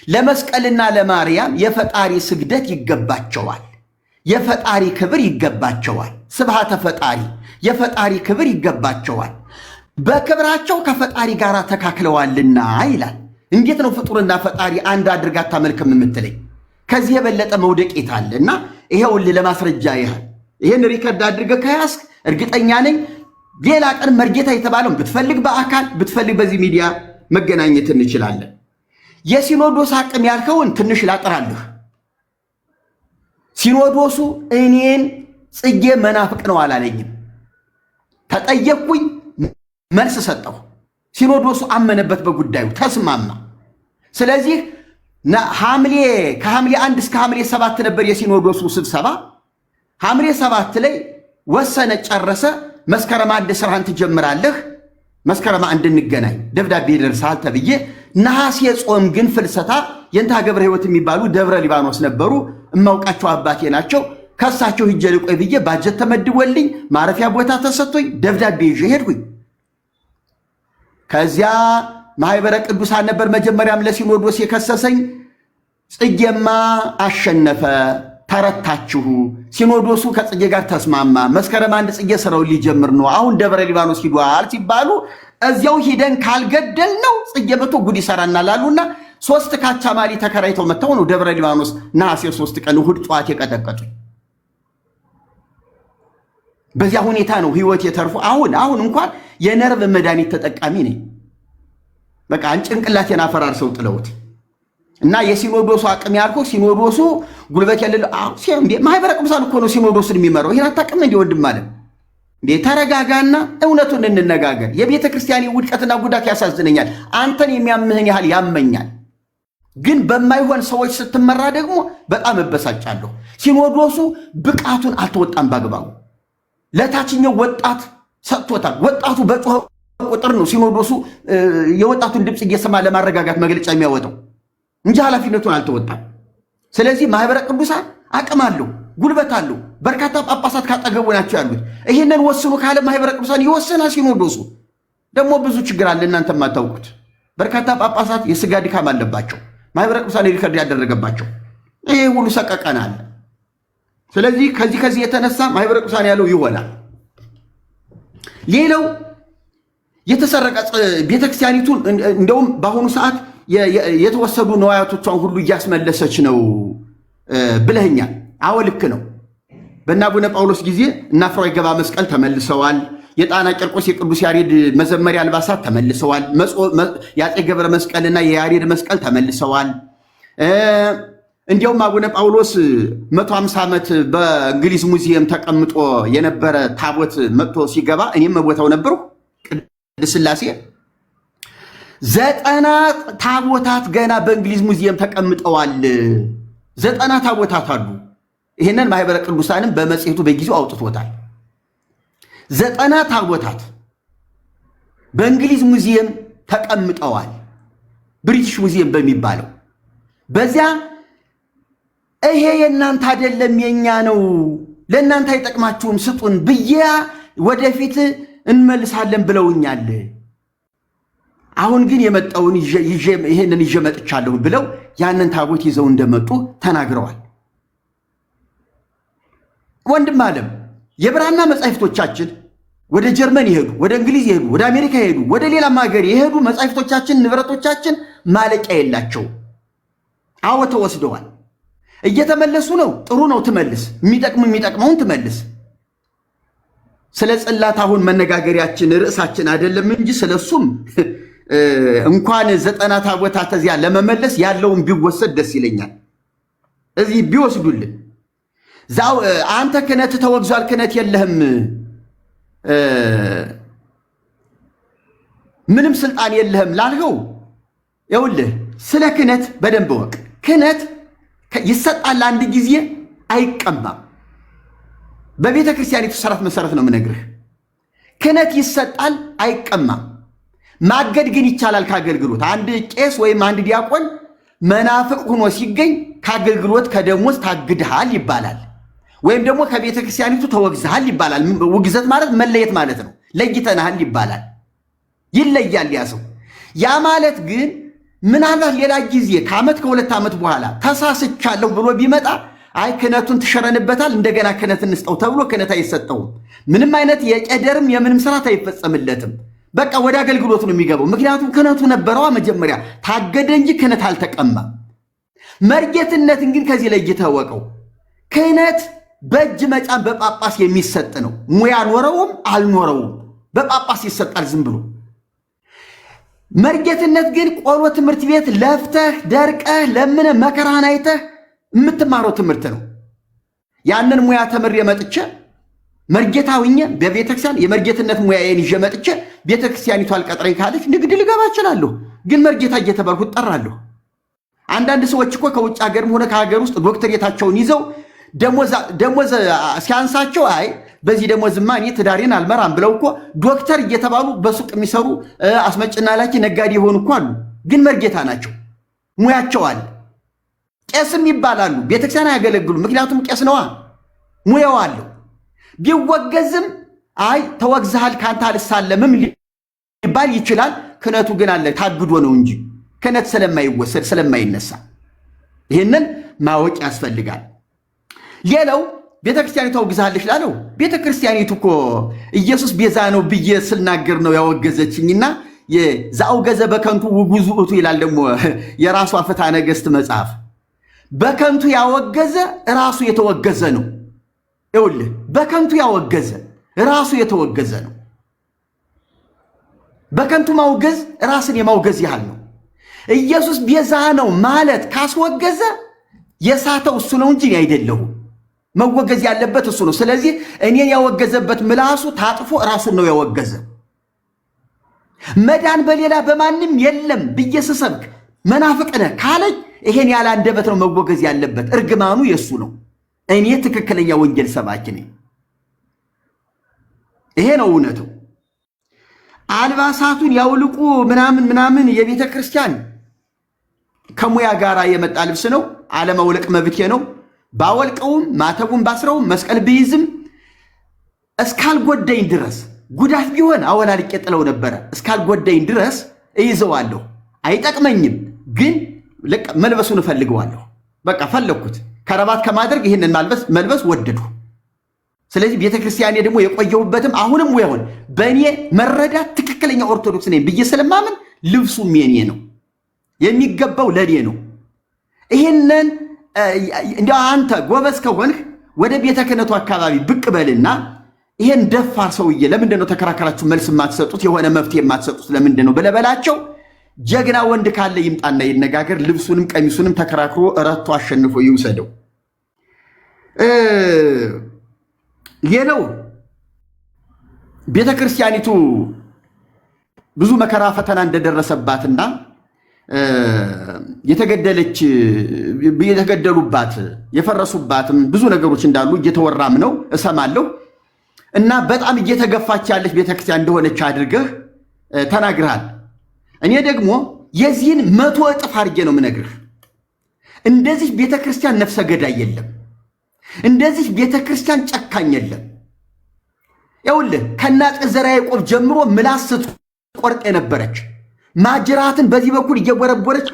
ለመስቀልና ለማርያም የፈጣሪ ስግደት ይገባቸዋል፣ የፈጣሪ ክብር ይገባቸዋል። ስብሐተ ፈጣሪ የፈጣሪ ክብር ይገባቸዋል፣ በክብራቸው ከፈጣሪ ጋር ተካክለዋልና ይላል። እንዴት ነው ፍጡርና ፈጣሪ አንድ አድርጋ አታመልክም የምትለኝ? ከዚህ የበለጠ መውደቅ የታለ? እና ይሄውልህ ለማስረጃ ያህል ይሄን ሪከርድ አድርገህ ከያዝክ እርግጠኛ ነኝ ሌላ ቀን መርጌታ የተባለውን ብትፈልግ በአካል ብትፈልግ በዚህ ሚዲያ መገናኘት እንችላለን። የሲኖዶስ አቅም ያልከውን ትንሽ ላጥራልህ። ሲኖዶሱ እኔን ጽጌ መናፍቅ ነው አላለኝም። ተጠየቅኩኝ፣ መልስ ሰጠሁ። ሲኖዶሱ አመነበት በጉዳዩ ተስማማ። ስለዚህ ከሐምሌ 1 እስከ ሐምሌ 7 ነበር የሲኖዶሱ ስብሰባ። ሐምሌ 7 ላይ ወሰነ፣ ጨረሰ። መስከረም 1 ስራህን ትጀምራለህ፣ መስከረም 1 እንገናኝ፣ ደብዳቤ ይደርሳል ተብዬ። ነሐሴ ጾም ግን ፍልሰታ የእንታ ገብረ ሕይወት የሚባሉ ደብረ ሊባኖስ ነበሩ፣ እማውቃቸው አባቴ ናቸው። ከሳቸው ሂጄ ልቆይ ብዬ ባጀት ተመድቦልኝ ማረፊያ ቦታ ተሰጥቶኝ ደብዳቤ ይዤ ሄድኩኝ። ከዚያ ማህበረ ቅዱሳን ነበር መጀመሪያም ለሲኖዶስ የከሰሰኝ። ጽጌማ አሸነፈ፣ ተረታችሁ፣ ሲኖዶሱ ከጽጌ ጋር ተስማማ፣ መስከረም 1 ጽጌ ስራውን ሊጀምር ነው፣ አሁን ደብረ ሊባኖስ ሂዷል ሲባሉ እዚያው ሂደን ካልገደል ነው ጽጌ መቶ ጉድ ይሰራናል አሉና 3 ካቻማሊ ተከራይተው መጥተው ነው ደብረ ሊባኖስ ነሐሴ 3 ቀን እሑድ ጠዋት የቀጠቀጡ። በዚያ ሁኔታ ነው ህይወት የተርፎ አሁን እንኳን የነርቭ መድኃኒት ተጠቃሚ ነኝ። በቃ ጭንቅላቴን አፈራርሰው ጥለውት እና የሲኖዶሱ አቅም ያልከው ሲኖዶሱ ጉልበት ያለው ማህበረ ቅዱሳን እኮ ነው ሲኖዶሱን የሚመራው። ይሄን አታውቅም እንዴ ወንድም አለ እንዴ? ተረጋጋና እውነቱን እንነጋገር። የቤተ ክርስቲያን ውድቀትና ጉዳት ያሳዝነኛል። አንተን የሚያምህን ያህል ያመኛል። ግን በማይሆን ሰዎች ስትመራ ደግሞ በጣም እበሳጫለሁ። ሲኖዶሱ ብቃቱን አልተወጣም በአግባቡ። ለታችኛው ወጣት ሰጥቶታል። ወጣቱ በጮኸ ቁጥር ነው ሲኖዶሱ የወጣቱን ድምፅ እየሰማ ለማረጋጋት መግለጫ የሚያወጣው እንጂ ኃላፊነቱን አልተወጣም። ስለዚህ ማህበረ ቅዱሳን አቅም አለው፣ ጉልበት አለው። በርካታ ጳጳሳት ካጠገቡ ናቸው ያሉት። ይህንን ወስኑ ካለ ማህበረ ቅዱሳን ይወስናል። ሲኖዶሱ ደግሞ ብዙ ችግር አለ እናንተ የማታውቁት። በርካታ ጳጳሳት የስጋ ድካም አለባቸው፣ ማህበረ ቅዱሳን ሪከርድ ያደረገባቸው። ይሄ ሁሉ ሰቀቀን አለ። ስለዚህ ከዚህ የተነሳ ማህበረ ቅዱሳን ያለው ይሆናል። ሌላው የተሰረቀ ቤተክርስቲያኒቱን እንደውም በአሁኑ ሰዓት የተወሰዱ ነዋያቶቿን ሁሉ እያስመለሰች ነው ብለኸኛል። አዎ ልክ ነው። በእነ አቡነ ጳውሎስ ጊዜ እነ አፍራዊ ገባ መስቀል ተመልሰዋል። የጣና ቂርቆስ የቅዱስ ያሬድ መዘመሪያ አልባሳት ተመልሰዋል። የአፄ ገብረ መስቀልና የያሬድ መስቀል ተመልሰዋል። እንዲያውም አቡነ ጳውሎስ 150 ዓመት በእንግሊዝ ሙዚየም ተቀምጦ የነበረ ታቦት መጥቶ ሲገባ እኔም ቦታው ነበርኩ። ቅድስት ሥላሴ 90 ታቦታት ገና በእንግሊዝ ሙዚየም ተቀምጠዋል። 90 ታቦታት አሉ። ይህንን ማህበረ ቅዱሳንም በመጽሔቱ በጊዜው አውጥቶታል። 90 ታቦታት በእንግሊዝ ሙዚየም ተቀምጠዋል። ብሪቲሽ ሙዚየም በሚባለው በዚያ ይሄ የእናንተ አይደለም የኛ ነው፣ ለእናንተ አይጠቅማችሁም ስጡን ብዬ ወደፊት እንመልሳለን ብለውኛል። አሁን ግን የመጣውን ይሄንን ይዤ መጥቻለሁ ብለው ያንን ታቦት ይዘው እንደመጡ ተናግረዋል። ወንድም ዓለም የብራና መጻሕፍቶቻችን ወደ ጀርመን ይሄዱ፣ ወደ እንግሊዝ ይሄዱ፣ ወደ አሜሪካ ይሄዱ፣ ወደ ሌላም ሀገር የሄዱ መጻሕፍቶቻችን ንብረቶቻችን ማለቂያ የላቸው። አዎ ተወስደዋል። እየተመለሱ ነው። ጥሩ ነው፣ ትመልስ። የሚጠቅመውን ትመልስ። ስለ ጽላት አሁን መነጋገሪያችን ርዕሳችን አይደለም እንጂ ስለሱም እንኳን 90 ታቦታት እዚያ ለመመለስ ያለውን ቢወሰድ ደስ ይለኛል። እዚህ ቢወስዱልን ዛው አንተ ክህነት ተወግዟል፣ ክህነት የለህም፣ ምንም ስልጣን የለህም ላልኸው ይኸውልህ ስለ ክህነት በደንብ ወቅ። ክህነት ይሰጣል፣ አንድ ጊዜ አይቀማም። በቤተ ክርስቲያኒቱ ስርዓት መሰረት ነው የምነግርህ። ክህነት ይሰጣል፣ አይቀማም። ማገድ ግን ይቻላል ከአገልግሎት። አንድ ቄስ ወይም አንድ ዲያቆን መናፍቅ ሆኖ ሲገኝ ከአገልግሎት ከደሞዝ ታግድሃል ይባላል። ወይም ደግሞ ከቤተ ክርስቲያኒቱ ተወግዝሃል ይባላል። ውግዘት ማለት መለየት ማለት ነው። ለይተናሃል ይባላል። ይለያል ያ ሰው። ያ ማለት ግን ምናልባት ሌላ ጊዜ ከዓመት ከሁለት ዓመት በኋላ ተሳስቻለሁ ብሎ ቢመጣ አይ ክህነቱን ትሸረንበታል፣ እንደገና ክህነት እንስጠው ተብሎ ክህነት አይሰጠውም። ምንም አይነት የቄደርም የምንም ስርዓት አይፈጸምለትም። በቃ ወደ አገልግሎቱ ነው የሚገባው። ምክንያቱም ክህነቱ ነበረዋ መጀመሪያ ታገደ እንጂ ክህነት አልተቀማም። መርጌትነትን ግን ከዚህ ላይ እየታወቀው ክህነት በእጅ መጫን በጳጳስ የሚሰጥ ነው። ሙያ ኖረውም አልኖረውም በጳጳስ ይሰጣል ዝም ብሎ። መርጌትነት ግን ቆሎ ትምህርት ቤት ለፍተህ ደርቀህ ለምነ መከራህን አይተህ የምትማረው ትምህርት ነው። ያንን ሙያ ተምሬ መጥቼ መርጌታውኛ በቤተክርስቲያን የመርጌትነት ሙያዬን ይዤ መጥቼ ቤተክርስቲያኒቱ አልቀጥረኝ ካለች ንግድ ልገባ እችላለሁ። ግን መርጌታ እየተባልኩ እጠራለሁ። አንዳንድ ሰዎች እኮ ከውጭ ሀገርም ሆነ ከሀገር ውስጥ ዶክተሬታቸውን ይዘው ደሞዝ ሲያንሳቸው አይ በዚህ ደሞዝማ እኔ ትዳሬን አልመራም ብለው እኮ ዶክተር እየተባሉ በሱቅ የሚሰሩ አስመጭና ላኪ ነጋዴ የሆኑ እኮ አሉ። ግን መርጌታ ናቸው፣ ሙያቸው አለ። ቄስም ይባላሉ፣ ቤተክርስቲያን አያገለግሉ። ምክንያቱም ቄስ ነዋ፣ ሙያው አለው። ቢወገዝም አይ ተወግዝሃል ካንተ አልሳለምም ሊባል ይችላል። ክህነቱ ግን አለ፣ ታግዶ ነው እንጂ ክህነት ስለማይወሰድ ስለማይነሳ ይህንን ማወቅ ያስፈልጋል። ሌላው ቤተክርስቲያኒቱ አውግዛለች ላለው ቤተክርስቲያኒቱ እኮ ኢየሱስ ቤዛ ነው ብዬ ስናገር ነው ያወገዘችኝና ዘአውገዘ በከንቱ ውጉዝ ውእቱ ይላል ደግሞ የራሷ ፍትሐ ነገሥት መጽሐፍ። በከንቱ ያወገዘ ራሱ የተወገዘ ነው። ይኸውልህ በከንቱ ያወገዘ ራሱ የተወገዘ ነው። በከንቱ ማውገዝ ራስን የማውገዝ ያህል ነው። ኢየሱስ ቤዛ ነው ማለት ካስወገዘ የሳተው እሱ ነው እንጂ አይደለሁም። መወገዝ ያለበት እሱ ነው። ስለዚህ እኔን ያወገዘበት ምላሱ ታጥፎ ራሱን ነው ያወገዘ። መዳን በሌላ በማንም የለም ብዬ ስሰብክ መናፍቅ ነህ ካለኝ ይሄን ያለ አንደበት ነው መወገዝ ያለበት። እርግማኑ የሱ ነው። እኔ ትክክለኛ ወንጌል ሰባኪ ነኝ። ይሄ ነው እውነቱ። አልባሳቱን ያውልቁ ምናምን የቤተ ክርስቲያን ከሙያ ጋር የመጣ ልብስ ነው። አለማውለቅ መብቴ ነው። ባወልቀውም ማተቡን ባስረውም መስቀል ብይዝም እስካልጎዳኝ ድረስ ጉዳት ቢሆን አወላልቄ ጥለው ነበረ። እስካልጎዳኝ ድረስ እይዘዋለሁ። አይጠቅመኝም፣ ግን መልበሱን እፈልገዋለሁ። በቃ ፈለግኩት። ከረባት ከማድረግ ይህንን መልበስ ወደዱ። ስለዚህ ቤተክርስቲያኔ ደግሞ የቆየሁበትም አሁንም ወይሆን በእኔ መረዳት ትክክለኛ ኦርቶዶክስ ነኝ ብዬ ስለማምን ልብሱም የኔ ነው፣ የሚገባው ለኔ ነው። ይህንን እንዲያው አንተ ጎበዝ ከሆንህ ወደ ቤተ ክህነቱ አካባቢ ብቅ በልና ይሄን ደፋር ሰውዬ ለምንድን ነው ተከራከራችሁ መልስ የማትሰጡት? የሆነ መፍትሄ የማትሰጡት ለምንድን ነው በለበላቸው። ጀግና ወንድ ካለ ይምጣና ይነጋገር። ልብሱንም ቀሚሱንም ተከራክሮ ረቶ አሸንፎ ይውሰደው። ሌላው ቤተክርስቲያኒቱ ብዙ መከራ ፈተና እንደደረሰባትና የተገደሉባት የፈረሱባትም ብዙ ነገሮች እንዳሉ እየተወራም ነው እሰማለሁ። እና በጣም እየተገፋች ያለች ቤተክርስቲያን እንደሆነች አድርገህ ተናግረሃል። እኔ ደግሞ የዚህን 100 እጥፍ አድርጌ ነው የምነግርህ። እንደዚህ ቤተክርስቲያን ነፍሰ ገዳይ የለም። እንደዚህ ቤተክርስቲያን ጨካኝ የለም። ይኸውልህ ከናጤ ዘርዓ ያዕቆብ ጀምሮ ምላስ ስትቆርጥ የነበረች ማጅራትን በዚህ በኩል እየጎረጎረች